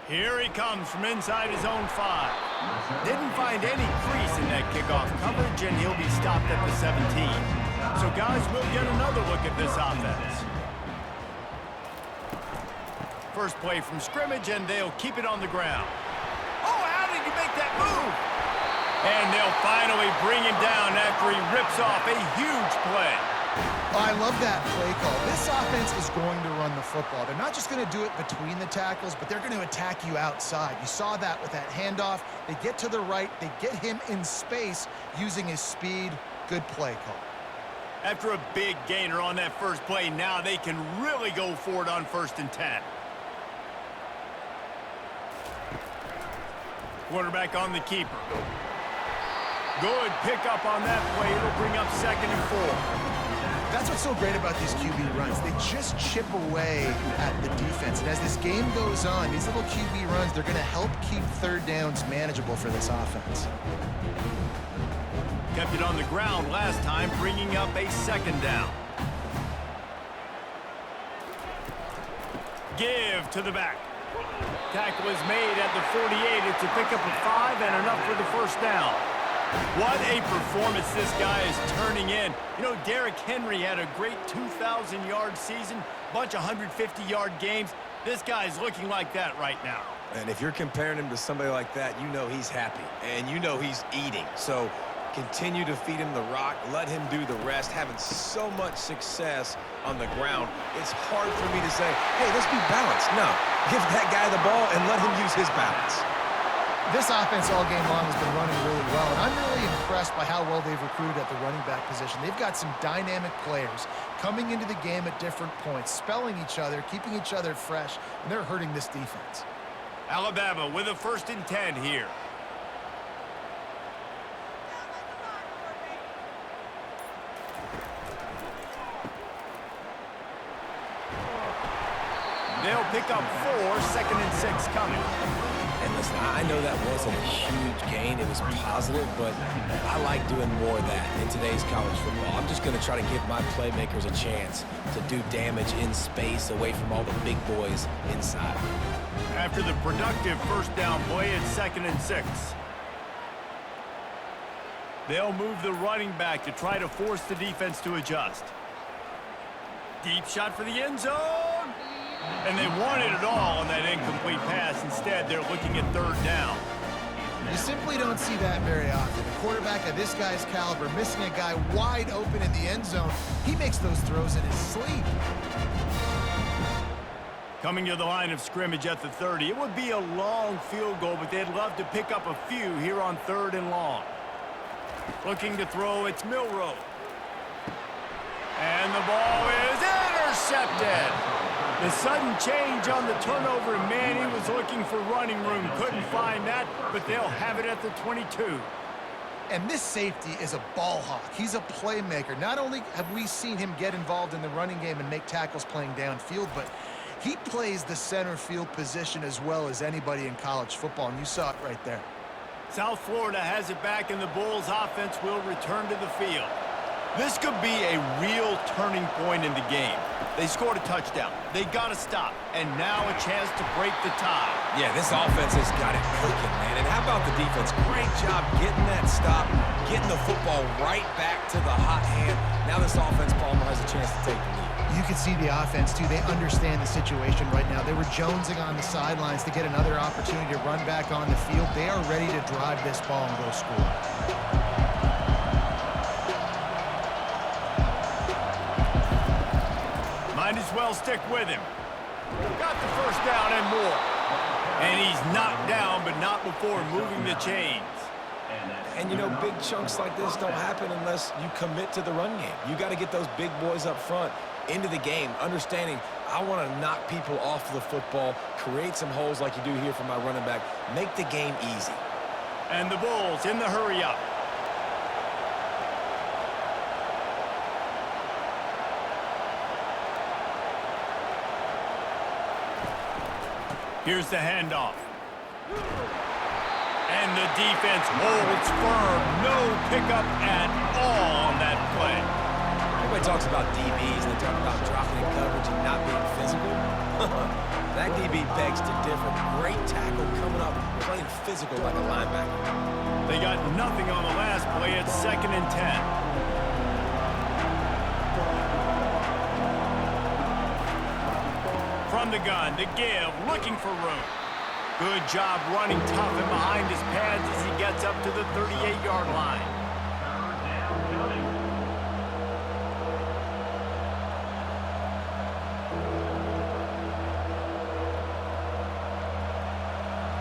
Here he comes from inside his own 5. Didn't find any crease in that kickoff coverage, and he'll be stopped at the 17. So guys, we'll get another look at this offense. First play from scrimmage, and they'll keep it on the ground. Oh, how did he make that move? And they'll finally bring him down after he rips off a huge play. Oh, I love that play call. This offense is going to run the football. They're not just going to do it between the tackles, but they're going to attack you outside. You saw that with that handoff. They get to the right. They get him in space using his speed. Good play call. After a big gainer on that first play, now they can really go for it on 1st and 10. Quarterback on the keeper. Good pickup on that play. It'll bring up 2nd and 4. That's what's so great about these QB runs. They just chip away at the defense. And as this game goes on, these little QB runs, they're going to help keep 3rd downs manageable for this offense. Kept it on the ground last time, bringing up a 2nd down. Give to the back. Tackle is made at the 48. It's a pickup of 5 and enough for the 1st down. What a performance this guy is turning in. You know, Derrick Henry had a great 2,000-yard season, bunch of 150-yard games. This guy's looking like that right now. And if you're comparing him to somebody like that, you know he's happy. And you know he's eating. So continue to feed him the rock. Let him do the rest. Having so much success on the ground, it's hard for me to say, hey, let's be balanced. No, give that guy the ball and let him use his balance. This offense all game long has been running really well, and I'm really impressed by how well they've recruited at the running back position. They've got some dynamic players coming into the game at different points, spelling each other, keeping each other fresh, and they're hurting this defense. Alabama with a 1st and 10 here. They'll pick up 4, 2nd and 6 coming. And Listen, I know that wasn't a huge gain. It was positive, but I like doing more of that in today's college football. I'm just going to try to give my playmakers a chance to do damage in space away from all the big boys inside. After the productive first down play, it's 2nd and 6. They'll move the running back to try to force the defense to adjust. Deep shot for the end zone. And they wanted it all on that incomplete pass. Instead, they're looking at 3rd down. You simply don't see that very often. A quarterback of this guy's caliber missing a guy wide open in the end zone. He makes those throws in his sleep. Coming to the line of scrimmage at the 30. It would be a long field goal, but they'd love to pick up a few here on 3rd and long. Looking to throw, it's Milroe. And the ball is intercepted. The sudden change on the turnover, and Manny was looking for running room. Couldn't find that, but they'll have it at the 22. And this safety is a ball hawk. He's a playmaker. Not only have we seen him get involved in the running game and make tackles playing downfield, but he plays the center field position as well as anybody in college football, and you saw it right there. South Florida has it back, and the Bulls offense will return to the field. This could be a real turning point in the game. They scored a touchdown. They got to stop, and now a chance to break the tie. Yeah, this offense has got it cooking, man. And how about the defense? Great job getting that stop, getting the football right back to the hot hand. Now this offense, Palmer, has a chance to take the lead. You can see the offense, too. They understand the situation right now. They were jonesing on the sidelines to get another opportunity to run back on the field. They are ready to drive this ball and go score. Might as well stick with him. Got the first down and more. And he's knocked down, but not before moving the chains. And, you know, big chunks like this don't happen unless you commit to the run game. You got to get those big boys up front into the game, understanding I want to knock people off the football, create some holes like you do here for my running back, make the game easy. And the Bulls in the hurry-up. Here's the handoff. And the defense holds firm. No pickup at all on that play. Everybody talks about DBs, and they talk about dropping in coverage and not being physical. That DB begs to differ. Great tackle coming up, playing physical like a linebacker. They got nothing on the last play. It's 2nd and 10. From the gun, to give, looking for room. Good job running tough and behind his pads as he gets up to the 38-yard line.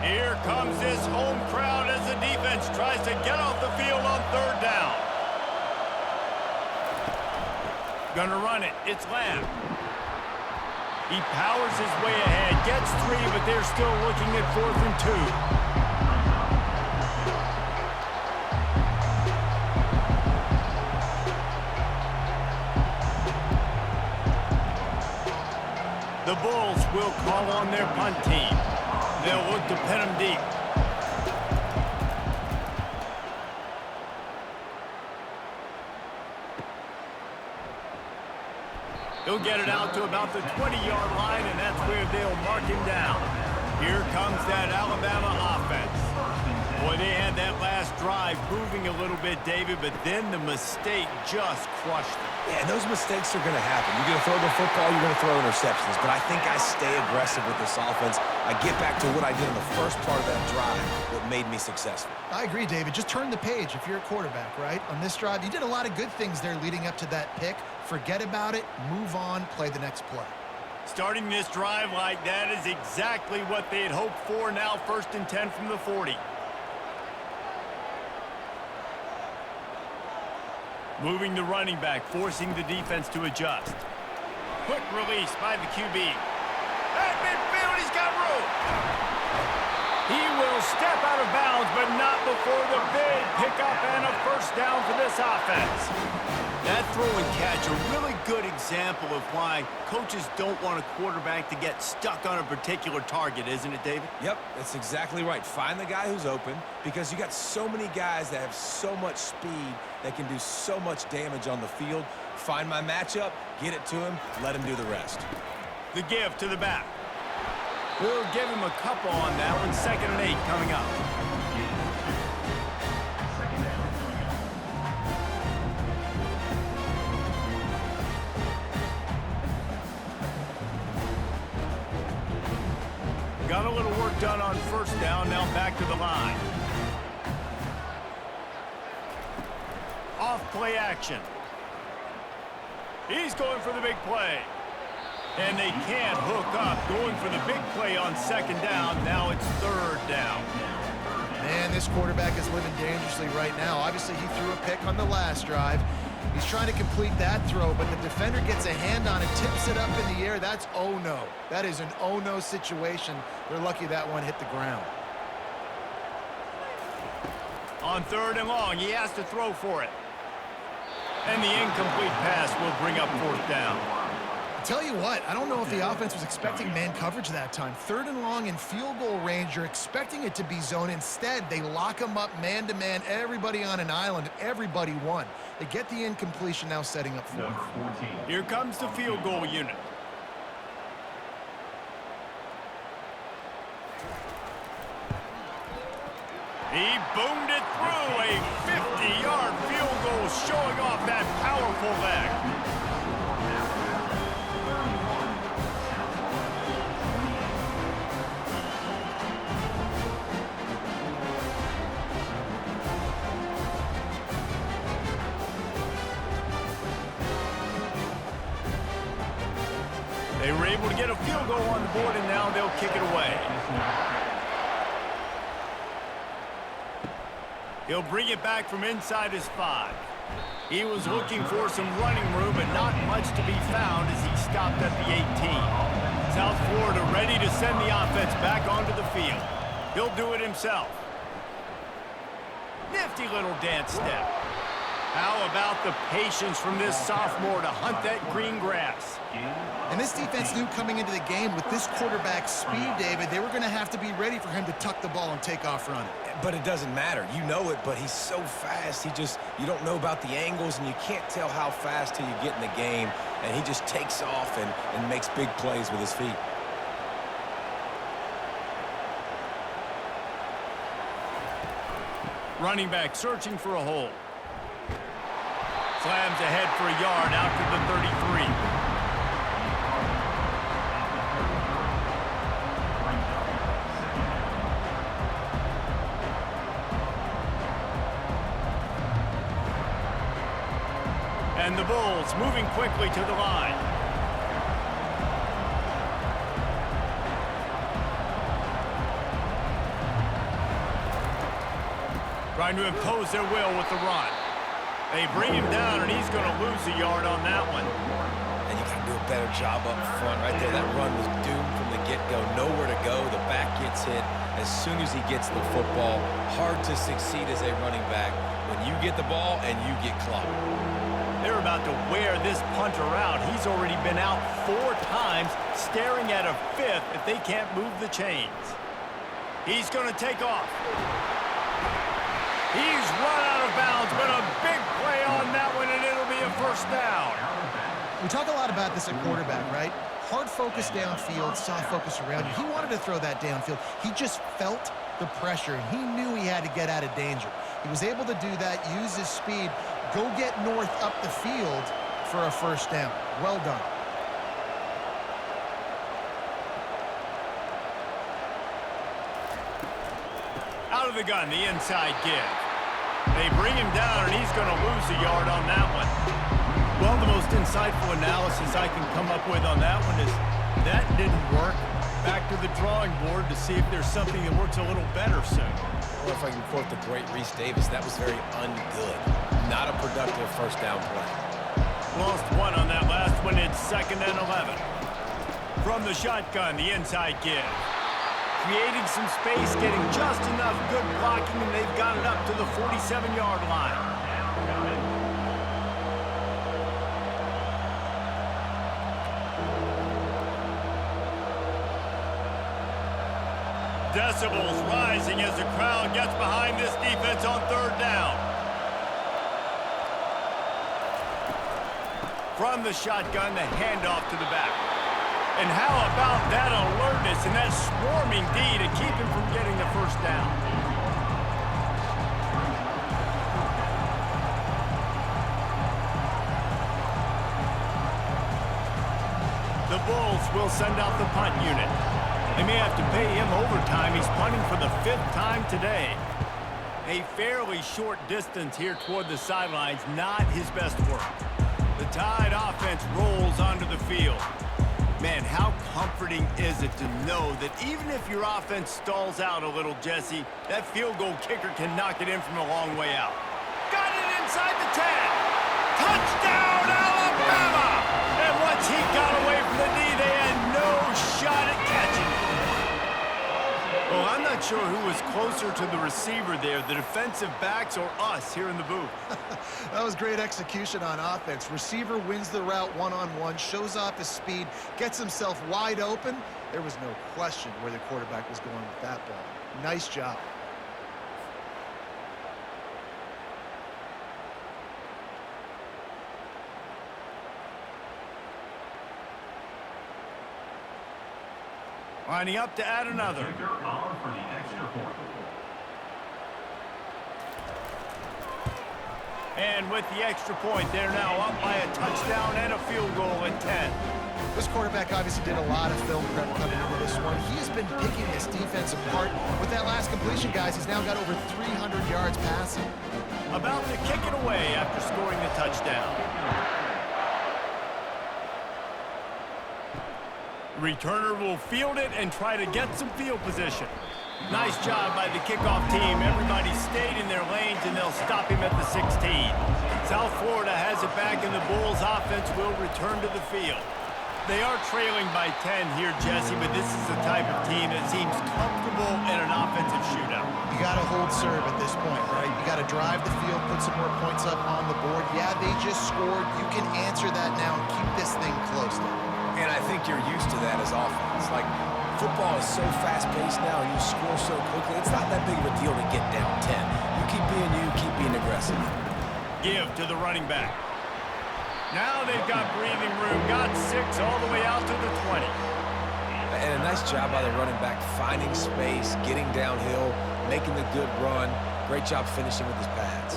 Here comes this home crowd as the defense tries to get off the field on 3rd down. Gonna run it. It's Lamb. He powers his way ahead, gets 3, but they're still looking at 4th and 2. The Bulls will call on their punt team. They'll look to pin them deep. He'll get it out to about the 20-yard line, and that's where they'll mark him down. Here comes that Alabama offense. Boy, they had that last drive moving a little bit, David, but then the mistake just crushed them. Yeah, those mistakes are going to happen. You're going to throw the football, you're going to throw interceptions. But I think I stay aggressive with this offense. I get back to what I did in the first part of that drive, what made me successful. I agree, David. Just turn the page if you're a quarterback, right? On this drive, you did a lot of good things there leading up to that pick. Forget about it, move on, play the next play. Starting this drive like that is exactly what they had hoped for. Now 1st and 10 from the 40. Moving the running back, forcing the defense to adjust. Quick release by the QB. At midfield, he's got room. He will step out of bounds, but not before the big pickup and a first down for this offense. That throw and catch, a really good example of why coaches don't want a quarterback to get stuck on a particular target, isn't it, David? Yep, that's exactly right. Find the guy who's open because you got so many guys that have so much speed that can do so much damage on the field. Find my matchup, get it to him, let him do the rest. The give to the back. We'll give him a couple on that one. 2nd and 8 coming up. Got a little work done on first down. Now back to the line. Off play action. He's going for the big play. And they can't hook up. Going for the big play on 2nd down. Now it's 3rd down. Man, this quarterback is living dangerously right now. Obviously, he threw a pick on the last drive. He's trying to complete that throw, but the defender gets a hand on it, tips it up in the air. That's oh-no. That is an oh-no situation. They're lucky that one hit the ground. On 3rd and long, he has to throw for it. And the incomplete pass will bring up 4th down. Tell you what, I don't know if the offense was expecting man coverage that time. 3rd and long in field goal range, you're expecting it to be zone. Instead, they lock them up man-to-man, everybody on an island, and everybody won. They get the incompletion, now setting up 4th. Here comes the field goal unit. He boomed it through. A 50-yard field goal showing off that powerful leg. They were able to get a field goal on the board, and now they'll kick it away. He'll bring it back from inside his 5. He was looking for some running room, but not much to be found as he stopped at the 18. South Florida ready to send the offense back onto the field. He'll do it himself. Nifty little dance step. How about the patience from this sophomore to hunt that green grass? And this defense knew coming into the game with this quarterback's speed, David, they were going to have to be ready for him to tuck the ball and take off running. But it doesn't matter. You know it, but he's so fast. You don't know about the angles, and you can't tell how fast till you get in the game. And he just takes off and makes big plays with his feet. Running back searching for a hole. Slams ahead for a yard out to the 33. And the Bulls moving quickly to the line. Trying to impose their will with the run. They bring him down, and he's going to lose a yard on that one. And you got to do a better job up front right there. That run was doomed from the get-go. Nowhere to go. The back gets hit as soon as he gets the football. Hard to succeed as a running back when you get the ball and you get clocked. They're about to wear this punter out. He's already been out 4 times, staring at a 5th if they can't move the chains. He's going to take off. He's run out of bounds, but a big play on that one, and it'll be a first down. We talk a lot about this at quarterback, right? Hard focus downfield, soft focus around you. He wanted to throw that downfield. He just felt the pressure, and he knew he had to get out of danger. He was able to do that, use his speed, go get north up the field for a first down. Well done. Out of the gun, the inside give. They bring him down, and he's going to lose a yard on that one. Well, the most insightful analysis I can come up with on that one is that didn't work. Back to the drawing board to see if there's something that works a little better soon. Or if I can quote the great Reese Davis, that was very ungood. Not a productive first down play. Lost one on that last one. It's 2nd and 11. From the shotgun, the inside give. creating some space, getting just enough good blocking, and they've got it up to the 47-yard line. Decibels rising as the crowd gets behind this defense on third down. From the shotgun, the handoff to the back. And how about that alertness and that swarming D to keep him from getting the first down? The Bulls will send out the punt unit. They may have to pay him overtime. He's punting for the 5th time today. A fairly short distance here toward the sidelines, not his best work. The Tide offense rolls onto the field. Man, how comforting is it to know that even if your offense stalls out a little, Jesse, that field goal kicker can knock it in from a long way out. Got it inside the 10. Touchdown, Alabama! And once he got away from the knee, they had no shot at catching it. Well, I'm not sure who was closer to the receiver there, the defensive backs or us here in the booth. That was great execution on offense. Receiver wins the route one-on-one, shows off his speed, gets himself wide open. There was no question where the quarterback was going with that ball. Nice job. Lining up to add another. And with the extra point, they're now up by a touchdown and a field goal at 10. This quarterback obviously did a lot of film prep coming into this one. He has been picking this defense apart. With that last completion, guys, he's now got over 300 yards passing. About to kick it away after scoring the touchdown. Returner will field it and try to get some field position. Nice job by the kickoff team. Everybody stayed in their lanes, and they'll stop him at the 16. South Florida has it back, and the Bulls offense will return to the field. They are trailing by 10 here, Jesse, but this is the type of team that seems comfortable in an offensive shootout. You got to hold serve at this point, right? You got to drive the field, put some more points up on the board. Yeah, they just scored. You can answer that now and keep this thing close now. And I think you're used to that as offense. Like, football is so fast-paced now, and you score so quickly, it's not that big of a deal to get down 10. You keep being aggressive. Give to the running back. Now they've got breathing room, got 6 all the way out to the 20. And a nice job by the running back, finding space, getting downhill, making the good run. Great job finishing with his pads.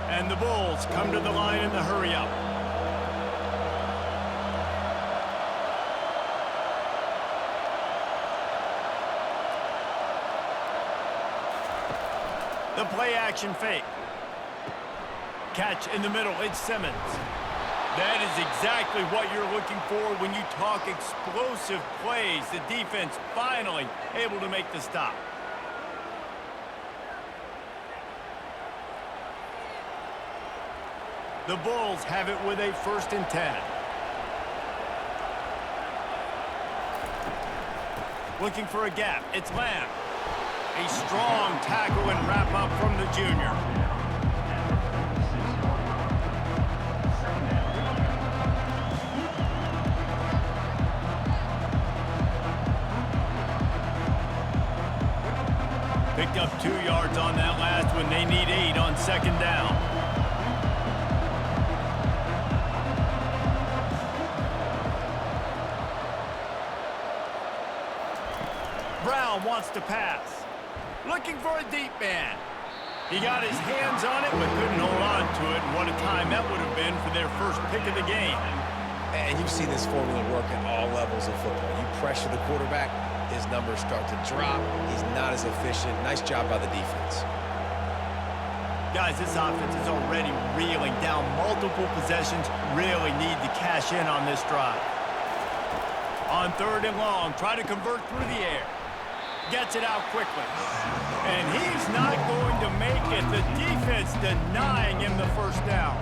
And the Bulls come to the line in the hurry-up. The play-action fake. Catch in the middle, it's Simmons. That is exactly what you're looking for when you talk explosive plays. The defense finally able to make the stop. The Bulls have it with a 1st and 10. Looking for a gap, it's Lamb. A strong tackle and wrap up from the junior. Picked up 2 yards on that last one. They need 8 on 2nd down. Brown wants to pass. Looking for a deep man. He got his hands on it, but couldn't hold on to it. And what a time that would have been for their first pick of the game. And you've seen this formula work at all levels of football. You pressure the quarterback, his numbers start to drop. He's not as efficient. Nice job by the defense. Guys, this offense is already reeling down multiple possessions. Really need to cash in on this drive. On 3rd and long, try to convert through the air. Gets it out quickly. And he's not going to make it. The defense denying him the first down.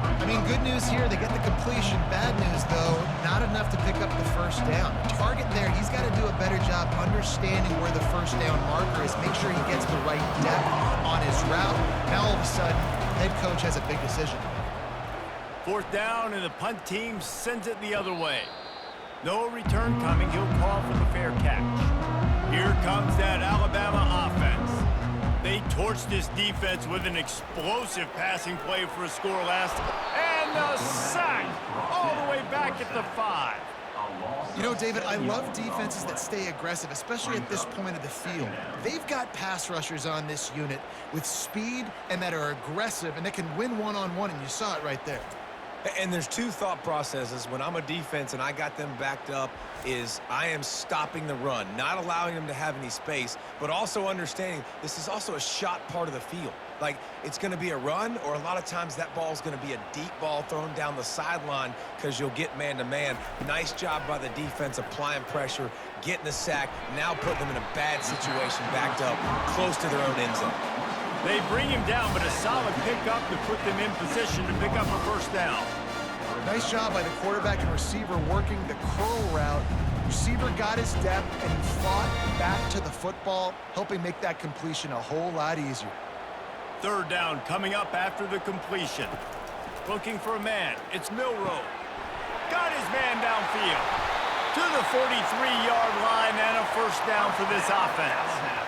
I mean, good news here, they get the completion. Bad news, though, not enough to pick up the first down. Target there, he's got to do a better job understanding where the first down marker is, make sure he gets the right depth on his route. Now, all of a sudden, head coach has a big decision. Fourth down, and the punt team sends it the other way. No return coming. He'll call for the fair catch. Here comes that Alabama offense. They torched this defense with an explosive passing play for a score last. And the sack all the way back at the 5. You know, David, I love defenses that stay aggressive, especially at this point of the field. They've got pass rushers on this unit with speed and that are aggressive and that can win one-on-one, and you saw it right there. And there's two thought processes when I'm a defense and I got them backed up is I am stopping the run, not allowing them to have any space, but also understanding this is also a shot part of the field. Like, it's going to be a run, or a lot of times that ball is going to be a deep ball thrown down the sideline because you'll get man-to-man. Nice job by the defense applying pressure, getting the sack, now putting them in a bad situation backed up close to their own end zone. They bring him down, but a solid pickup to put them in position to pick up a first down. Nice job by the quarterback and receiver working the curl route. Receiver got his depth, and he fought back to the football, helping make that completion a whole lot easier. Third down coming up after the completion. Looking for a man. It's Milroe. Got his man downfield. To the 43-yard line and a first down for this offense.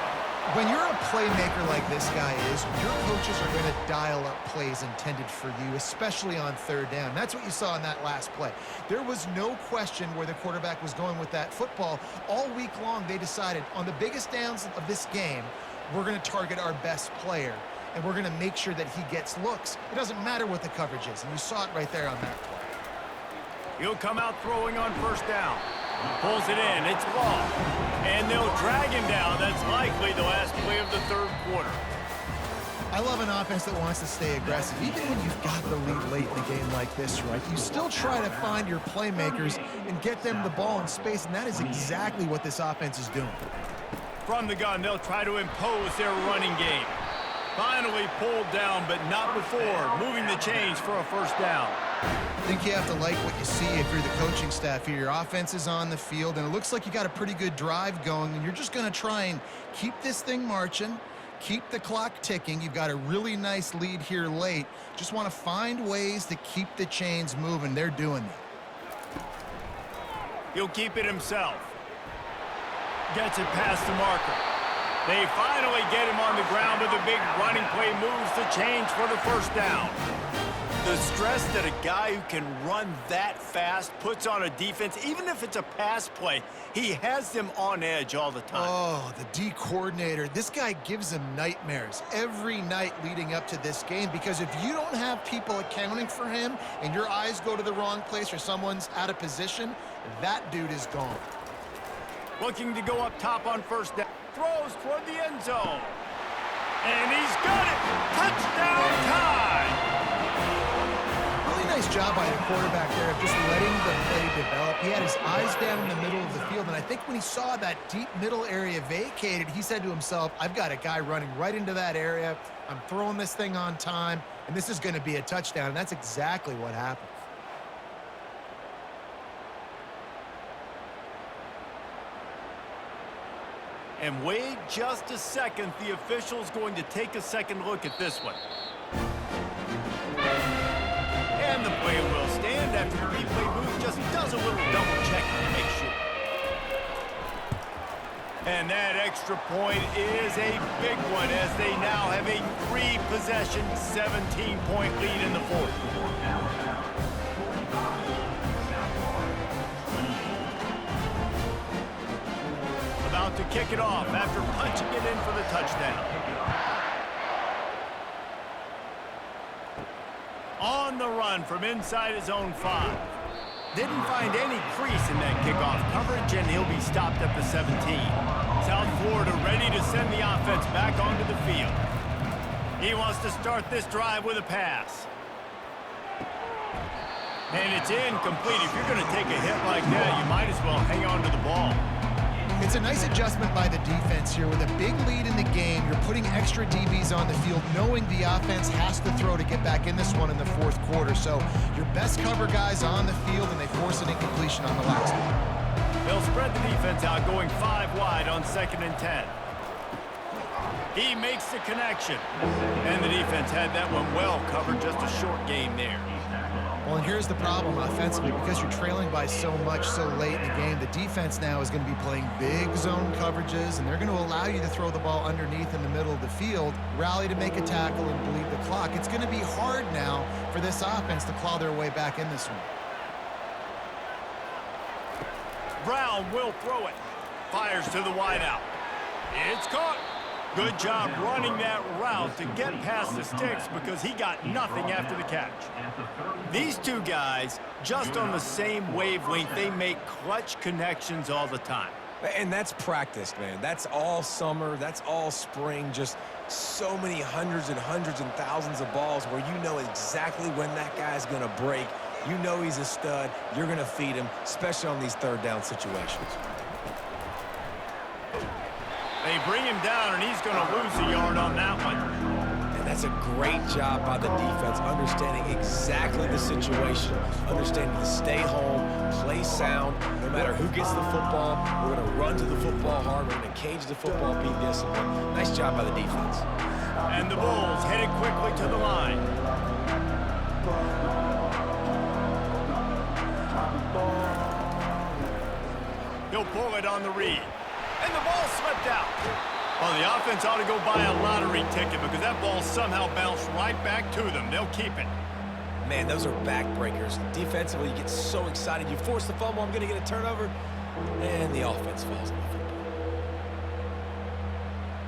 When you're a playmaker like this guy is, your coaches are going to dial up plays intended for you, especially on third down. That's what you saw in that last play. There was no question where the quarterback was going with that football. All week long, they decided on the biggest downs of this game, we're going to target our best player, and we're going to make sure that he gets looks. It doesn't matter what the coverage is, and you saw it right there on that play. He'll come out throwing on first down. Pulls it in. It's long. And they'll drag him down. That's likely the last play of the third quarter. I love an offense that wants to stay aggressive. Even when you've got the lead late in a game like this, right, you still try to find your playmakers and get them the ball in space, and that is exactly what this offense is doing. From the gun, they'll try to impose their running game. Finally pulled down, but not before moving the chains for a first down. I think you have to like what you see if you're the coaching staff here. Your offense is on the field, and it looks like you got a pretty good drive going, and you're just going to try and keep this thing marching, keep the clock ticking. You've got a really nice lead here late. Just want to find ways to keep the chains moving. They're doing it. He'll keep it himself. Gets it past the marker. They finally get him on the ground with a big running play, moves the chains for the first down. The stress that a guy who can run that fast puts on a defense, even if it's a pass play, he has them on edge all the time. Oh, the D coordinator. This guy gives them nightmares every night leading up to this game, because if you don't have people accounting for him and your eyes go to the wrong place or someone's out of position, that dude is gone. Looking to go up top on first down. Throws toward the end zone. And he's got it. Touchdown time. Really nice job by the quarterback there of just letting the play develop. He had his eyes down in the middle of the field, and I think when he saw that deep middle area vacated, he said to himself, I've got a guy running right into that area. I'm throwing this thing on time, and this is going to be a touchdown, and that's exactly what happened. And wait just a second. The official's going to take a second look at this one. And the play will stand after the replay booth just does a little double checking to make sure. And that extra point is a big one, as they now have a 3-possession, 17-point lead in the fourth. About to kick it off after punching it in for the touchdown. On the run from inside his own 5. Didn't find any crease in that kickoff coverage, and he'll be stopped at the 17. South Florida ready to send the offense back onto the field. He wants to start this drive with a pass. And it's incomplete. If you're going to take a hit like that, you might as well hang on to the ball. It's a nice adjustment by the defense here. With a big lead in the game, you're putting extra DBs on the field, knowing the offense has to throw to get back in this one in the fourth quarter. So your best cover guys on the field, and they force an incompletion on the last one. They'll spread the defense out, going 5 wide on 2nd and 10. He makes the connection. And the defense had that one well covered, just a short game there. Well, and here's the problem offensively. Because you're trailing by so much so late in the game, the defense now is going to be playing big zone coverages, and they're going to allow you to throw the ball underneath in the middle of the field, rally to make a tackle, and bleed the clock. It's going to be hard now for this offense to claw their way back in this one. Brown will throw it. Fires to the wideout. It's caught. Good job running that route to get past the sticks because he got nothing after the catch. These two guys, just on the same wavelength, they make clutch connections all the time. And that's practiced, man. That's all summer. That's all spring. Just so many hundreds and thousands of balls where you know exactly when that guy's going to break. You know he's a stud. You're going to feed him, especially on these third down situations. They bring him down, and he's going to lose a yard on that one. And that's a great job by the defense, understanding exactly the situation, understanding to stay home, play sound. No matter who gets the football, we're going to run to the football hard. We're going to cage the football, be disciplined. Nice job by the defense. And the Bulls headed quickly to the line. He'll pull it on the read. And the ball slipped out. Well, the offense ought to go buy a lottery ticket because that ball somehow bounced right back to them. They'll keep it. Man, those are backbreakers. Defensively, you get so excited. You force the fumble, I'm going to get a turnover, and the offense falls on the football.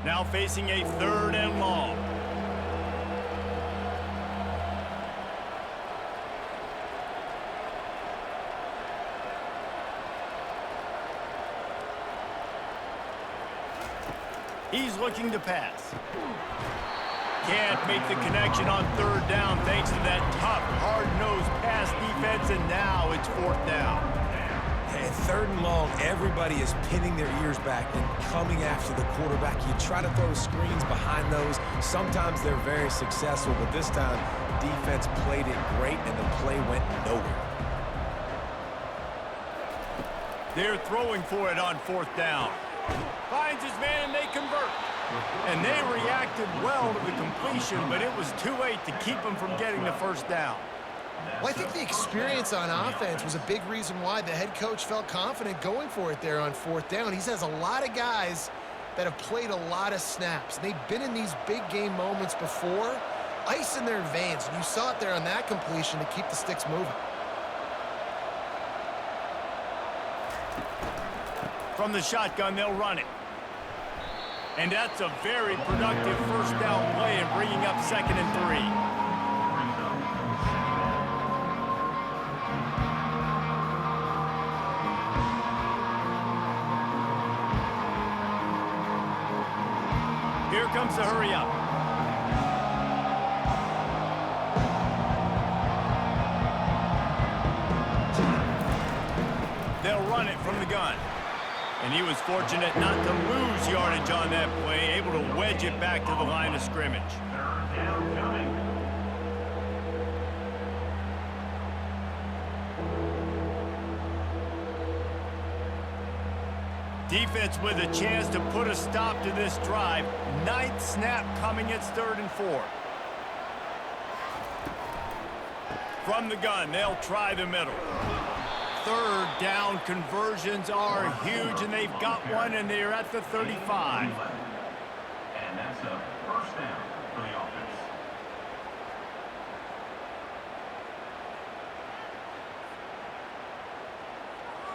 Now facing a 3rd and long. He's looking to pass. Can't make the connection on 3rd down thanks to that tough, hard-nosed pass defense, and now it's 4th down. And 3rd and long, everybody is pinning their ears back and coming after the quarterback. You try to throw screens behind those. Sometimes they're very successful, but this time, defense played it great, and the play went nowhere. They're throwing for it on 4th down. Finds his man, and they convert. And they reacted well to the completion, but it was too late to keep them from getting the 1st down. Well, I think the experience on offense was a big reason why the head coach felt confident going for it there on 4th down. He has a lot of guys that have played a lot of snaps. They've been in these big game moments before, ice in their veins, and you saw it there on that completion to keep the sticks moving. From the shotgun, they'll run it. And that's a very productive 1st down play and bringing up 2nd and 3. Here comes the hurry up. They'll run it from the gun. And he was fortunate not to lose yardage on that play, able to wedge it back to the line of scrimmage. Defense with a chance to put a stop to this drive. 9th snap coming. It's 3rd and 4. From the gun, they'll try the middle. 3rd down conversions are huge, and they've got one, and they're at the 35. And that's a 1st down for the offense.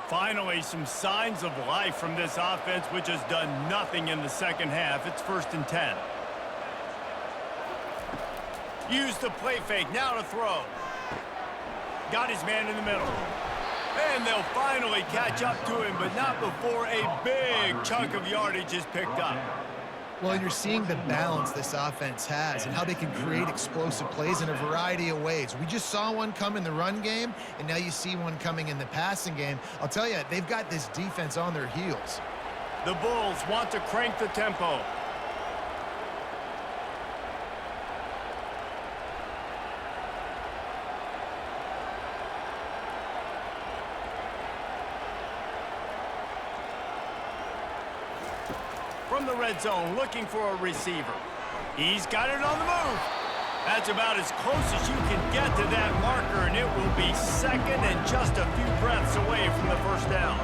Finally, some signs of life from this offense, which has done nothing in the 2nd half. It's 1st and 10. Use the play fake, now to throw. Got his man in the middle. And they'll finally catch up to him, but not before a big chunk of yardage is picked up. Well, and you're seeing the balance this offense has and how they can create explosive plays in a variety of ways. We just saw one come in the run game, and now you see one coming in the passing game. I'll tell you, they've got this defense on their heels. The Bulls want to crank the tempo. From the red zone, looking for a receiver. He's got it on the move. That's about as close as you can get to that marker, and it will be second and just a few breaths away from the first down.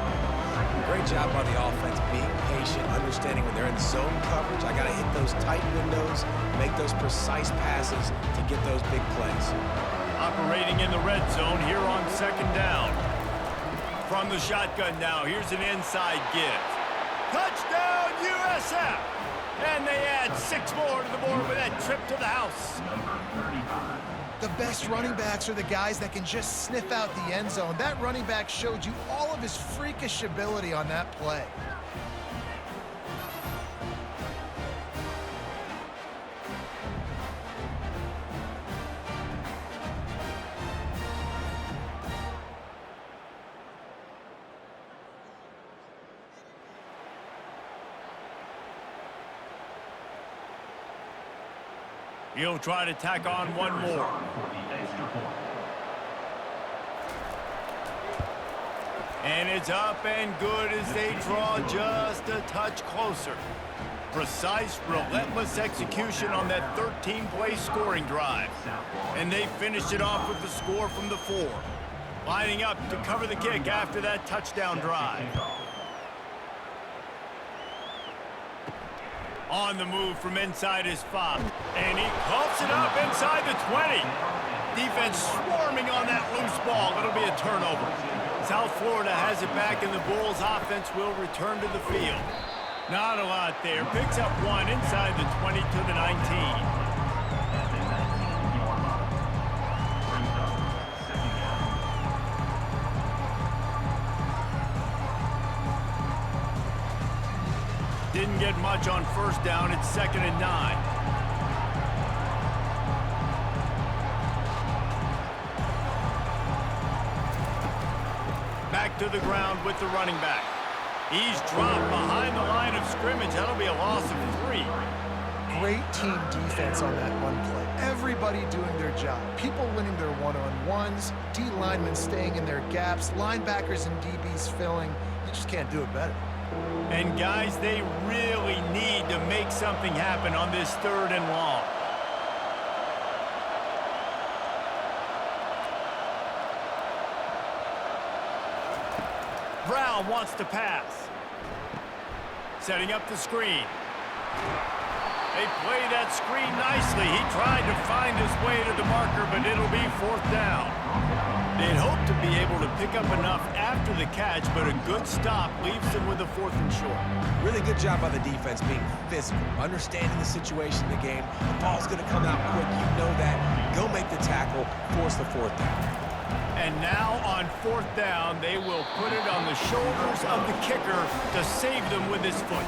Great job by the offense, being patient, understanding when they're in zone coverage, I got to hit those tight windows, make those precise passes to get those big plays. Operating in the red zone here on second down. From the shotgun now, here's an inside give. Touchdown, USF! And they add 6 more to the board with that trip to the house. The best running backs are the guys that can just sniff out the end zone. That running back showed you all of his freakish ability on that play. He'll try to tack on one more. And it's up and good as they draw just a touch closer. Precise, relentless execution on that 13-play scoring drive. And they finished it off with the score from the 4. Lining up to cover the kick after that touchdown drive. On the move from inside his 5. And he coughs it up inside the 20. Defense swarming on that loose ball. It'll be a turnover. South Florida has it back, and the Bulls offense will return to the field. Not a lot there. Picks up 1 inside the 20 to the 19. Didn't get much on first down. It's 2nd and 9. Back to the ground with the running back. He's dropped behind the line of scrimmage. That'll be a loss of 3. Great team defense on that run play. Everybody doing their job. People winning their one-on-ones, D linemen staying in their gaps, linebackers and DBs filling. You just can't do it better. And guys, they really need to make something happen on this 3rd and long. Brown wants to pass. Setting up the screen. They play that screen nicely. He tried to find his way to the marker, but it'll be 4th down. They'd hope to be able to pick up enough after the catch, but a good stop leaves them with a 4th and short. Really good job by the defense being physical, understanding the situation in the game. The ball's going to come out quick. You know that. Go make the tackle, force the 4th down. And now on 4th down, they will put it on the shoulders of the kicker to save them with his foot.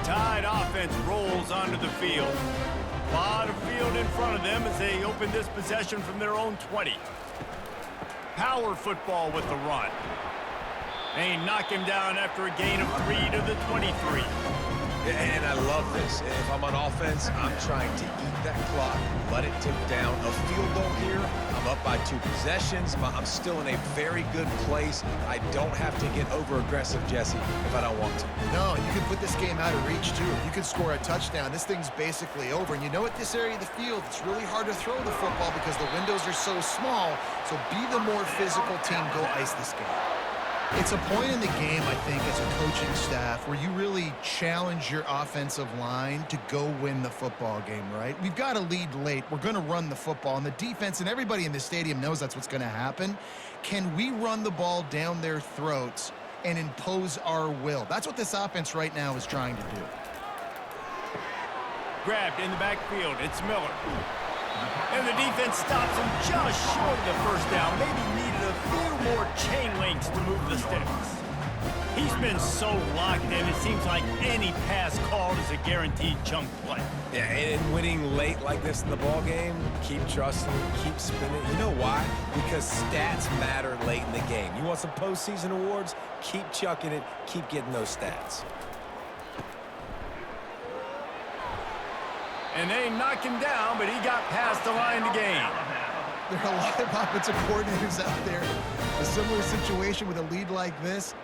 Tide offense rolls onto the field. A lot of field in front of them as they open this possession from their own 20. Power football with the run. They knock him down after a gain of 3 to the 23. And I love this. If I'm on offense, I'm trying to eat that clock, let it tick down. A field goal here, I'm up by 2 possessions. I'm still in a very good place. I don't have to get over-aggressive, Jesse, if I don't want to. No, you can put this game out of reach, too. You can score a touchdown. This thing's basically over. And you know, at this area of the field, it's really hard to throw the football because the windows are so small. So be the more physical team. Go ice this game. It's a point in the game, I think, as a coaching staff where you really challenge your offensive line to go win the football game, right? We've got to lead late. We're going to run the football, and the defense and everybody in the stadium knows that's what's going to happen. Can we run the ball down their throats and impose our will? That's what this offense right now is trying to do. Grabbed in the backfield. It's Miller. And the defense stops him just short of the first down. Maybe needed a few more chain links to move the sticks. He's been so locked in, it seems like any pass called is a guaranteed chunk play. Yeah, and winning late like this in the ball game, keep trusting, keep spinning. You know why? Because stats matter late in the game. You want some postseason awards? Keep chucking it, keep getting those stats. And they knocked him down, but he got past the line to gain. There are a lot of offensive coordinators out there. A similar situation with a lead like this,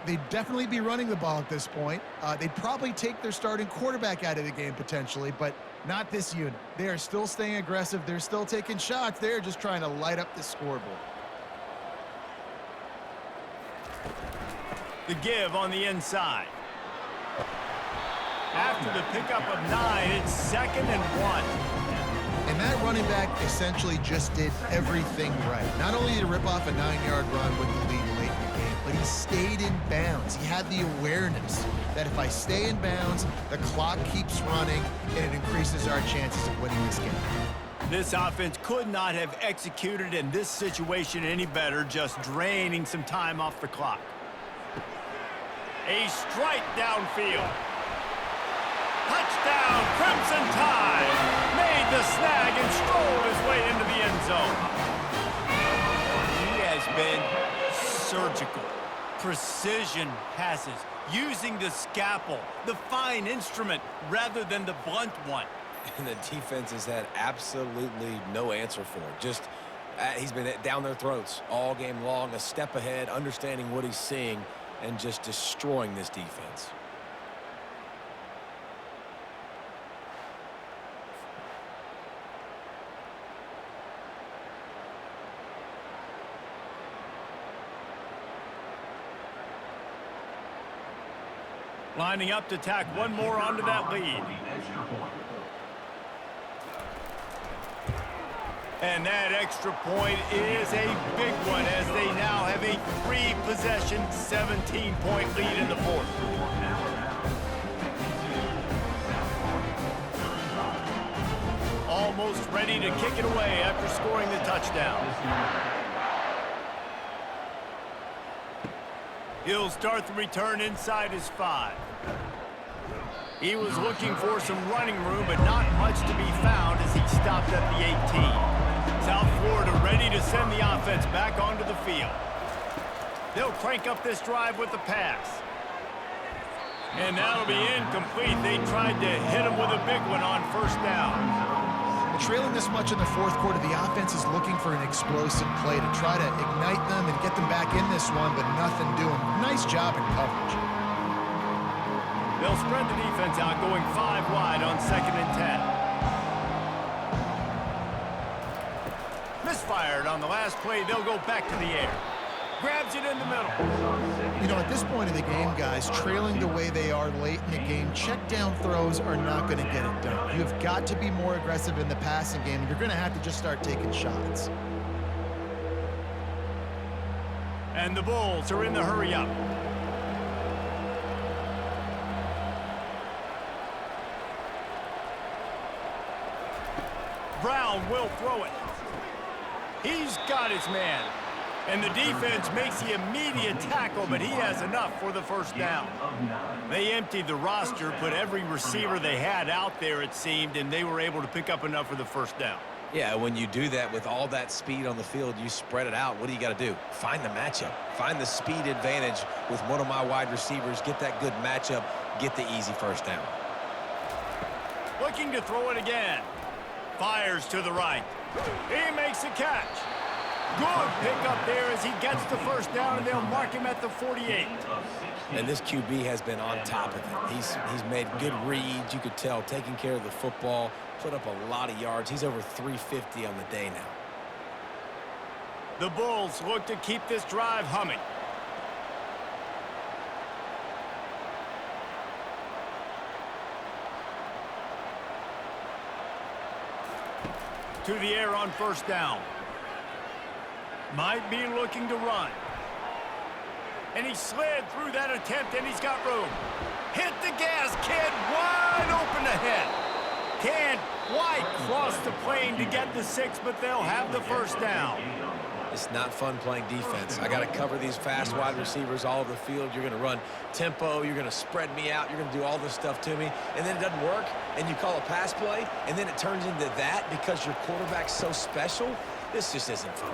they'd definitely be running the ball at this point. They'd probably take their starting quarterback out of the game potentially, but not this unit. They are still staying aggressive. They're still taking shots. They're just trying to light up the scoreboard. The give on the inside. After the pickup of 9, it's 2nd and 1. And that running back essentially just did everything right. Not only did he rip off a 9-yard run with the lead late in the game, but he stayed in bounds. He had the awareness that if I stay in bounds, the clock keeps running, and it increases our chances of winning this game. This offense could not have executed in this situation any better, just draining some time off the clock. A strike downfield. Touchdown, Crimson Tide! Made the snag and strolled his way into the end zone. He has been surgical. Precision passes, using the scalpel, the fine instrument, rather than the blunt one. And the defense has had absolutely no answer for it. Just, he's been down their throats all game long, a step ahead, understanding what he's seeing, and just destroying this defense. Lining up to tack one more onto that lead. And that extra point is a big one as they now have a 3-possession, 17-point lead in the fourth. Almost ready to kick it away after scoring the touchdown. He'll start the return inside his 5. He was looking for some running room, but not much to be found as he stopped at the 18. South Florida ready to send the offense back onto the field. They'll crank up this drive with the pass. And that'll be incomplete. They tried to hit him with a big one on first down. Trailing this much in the fourth quarter, the offense is looking for an explosive play to try to ignite them and get them back in this one, but nothing doing. Nice job in coverage. They'll spread the defense out, going 5 wide on 2nd and 10. Misfired on the last play. They'll go back to the air. Grabs it in the middle. You know, at this point of the game, guys, trailing the way they are late in the game, check down throws are not going to get it done. You've got to be more aggressive in the passing game, and you're going to have to just start taking shots. And the Bulls are in the hurry up. Brown will throw it. He's got his man. And the defense makes the immediate tackle, but he has enough for the first down. They emptied the roster, put every receiver they had out there, it seemed, and they were able to pick up enough for the first down. Yeah, when you do that with all that speed on the field, you spread it out. What do you got to do? Find the matchup. Find the speed advantage with one of my wide receivers. Get that good matchup. Get the easy first down. Looking to throw it again. Fires to the right. He makes a catch. Good pickup there as he gets the first down, and they'll mark him at the 48. And this QB has been on top of it. He's made good reads, you could tell, taking care of the football, put up a lot of yards. He's over 350 on the day now. The Bulls look to keep this drive humming. To the air on first down. Might be looking to run. And he slid through that attempt, and he's got room. Hit the gas, kid. Wide open ahead. Can't quite cross the plane to get the 6, but they'll have the first down. It's not fun playing defense. I got to cover these fast wide receivers all over the field. You're going to run tempo. You're going to spread me out. You're going to do all this stuff to me. And then it doesn't work, and you call a pass play, and then it turns into that because your quarterback's so special. This just isn't fun.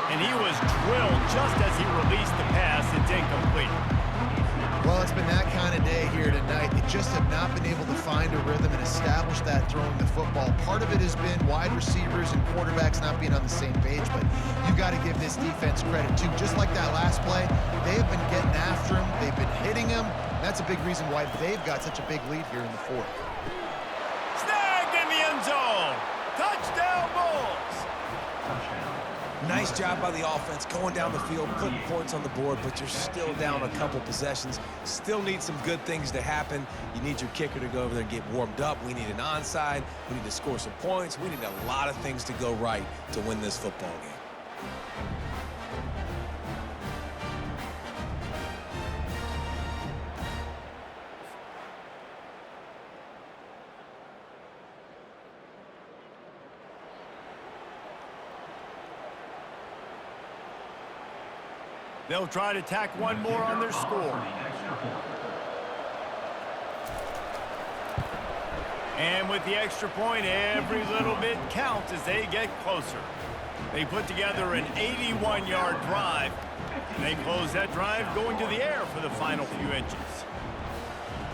And he was drilled just as he released the pass. It's incomplete. Well, it's been that kind of day here tonight. They just have not been able to find a rhythm and establish that throwing the football. Part of it has been wide receivers and quarterbacks not being on the same page, but you've got to give this defense credit, too. Just like that last play, they have been getting after him. They've been hitting him. That's a big reason why they've got such a big lead here in the fourth. Snagged in the end zone. Touchdown, Bulls. Nice job by the offense going down the field, putting points on the board, but you're still down a couple possessions. Still need some good things to happen. You need your kicker to go over there and get warmed up. We need an onside. We need to score some points. We need a lot of things to go right to win this football game. They'll try to tack one more on their score. And with the extra point, every little bit counts as they get closer. They put together an 81-yard drive. And they close that drive going to the air for the final few inches.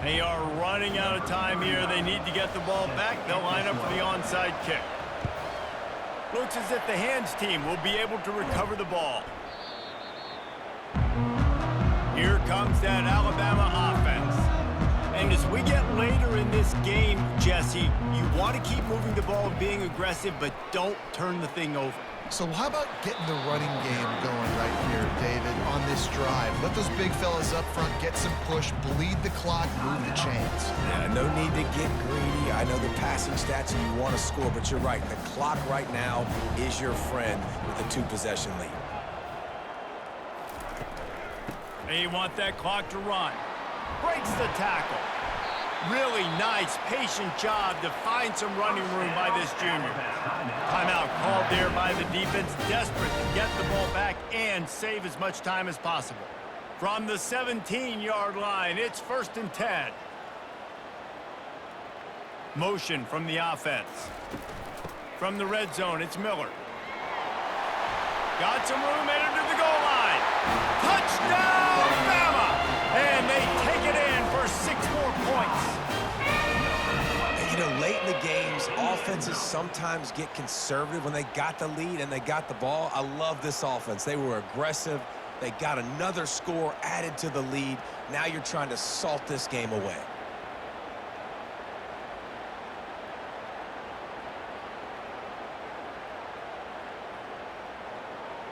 They are running out of time here. They need to get the ball back. They'll line up for the onside kick. Looks as if the hands team will be able to recover the ball. Here comes that Alabama offense. And as we get later in this game, Jesse, you want to keep moving the ball and being aggressive, but don't turn the thing over. So how about getting the running game going right here, David, on this drive? Let those big fellas up front get some push, bleed the clock, move the chains. Yeah, no need to get greedy. I know the passing stats and you want to score, but you're right. The clock right now is your friend with a two-possession lead. They want that clock to run. Breaks the tackle. Really nice, patient job to find some running room by this junior. Timeout called there by the defense, desperate to get the ball back and save as much time as possible. From the 17-yard line, it's 1st and 10. Motion from the offense. From the red zone, it's Miller. Got some room, headed to the goal line. Touchdown, Bama! And they take it in for 6 more points. You know, late in the games, offenses sometimes get conservative when they got the lead and they got the ball. I love this offense. They were aggressive. They got another score added to the lead. Now you're trying to salt this game away.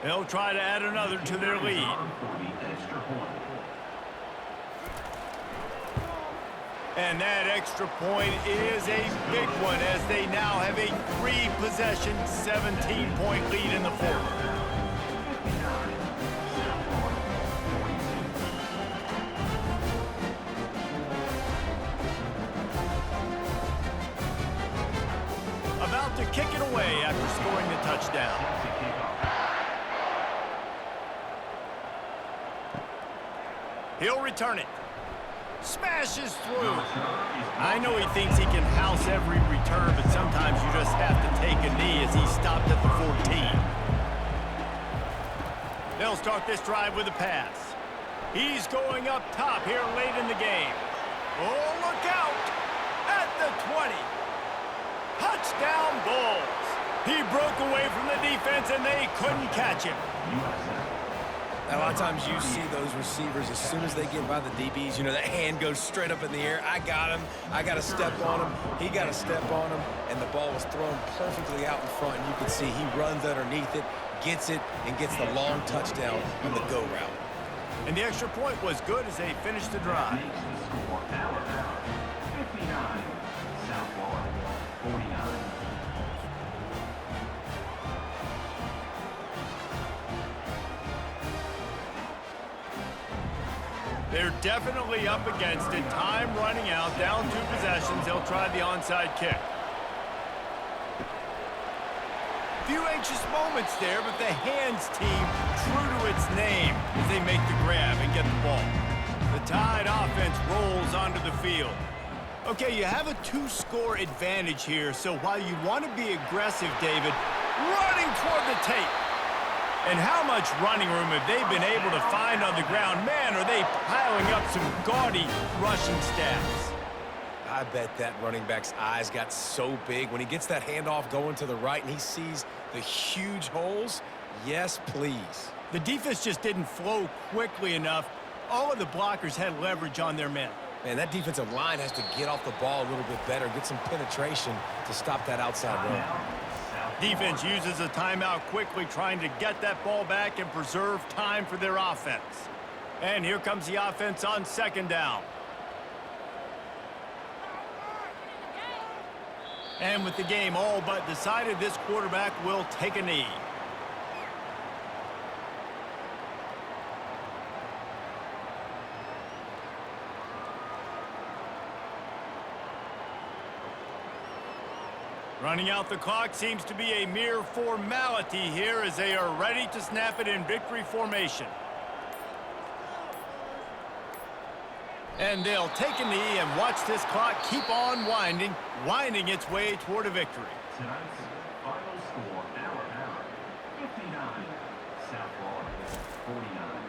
They'll try to add another to their lead. And that extra point is a big one as they now have a 3-possession, 17-point lead in the fourth. About to kick it away after scoring the touchdown. He'll return it. Smashes through. I know he thinks he can house every return, but sometimes you just have to take a knee as he stopped at the 14. They'll start this drive with a pass. He's going up top here late in the game. Oh, look out! At the 20. Touchdown, Bulls. He broke away from the defense, and they couldn't catch him. A lot of times you see those receivers, as soon as they get by the DBs, you know, that hand goes straight up in the air. I got him. I got to step on him. He got to step on him. And the ball was thrown perfectly out in front. And you can see he runs underneath it, gets it, and gets the long touchdown on the go route. And the extra point was good as they finished the drive. 59, South Florida, 49. They're definitely up against it. Time running out. Down 2 possessions. They'll try the onside kick. Few anxious moments there, but the hands team true to its name as they make the grab and get the ball. The Tide offense rolls onto the field. Okay, you have a 2-score advantage here, so while you want to be aggressive, David, running toward the tape. And how much running room have they been able to find on the ground? Man, are they piling up some gaudy rushing stats. I bet that running back's eyes got so big when he gets that handoff going to the right and he sees the huge holes. Yes, please. The defense just didn't flow quickly enough. All of the blockers had leverage on their men. Man, that defensive line has to get off the ball a little bit better, get some penetration to stop that outside run. Defense uses a timeout quickly, trying to get that ball back and preserve time for their offense. And here comes the offense on 2nd down. And with the game all but decided, this quarterback will take a knee. Running out the clock seems to be a mere formality here as they are ready to snap it in victory formation. And they'll take a knee and watch this clock keep on winding its way toward a victory. Tonight's final score, Alabama 59, South Florida 49.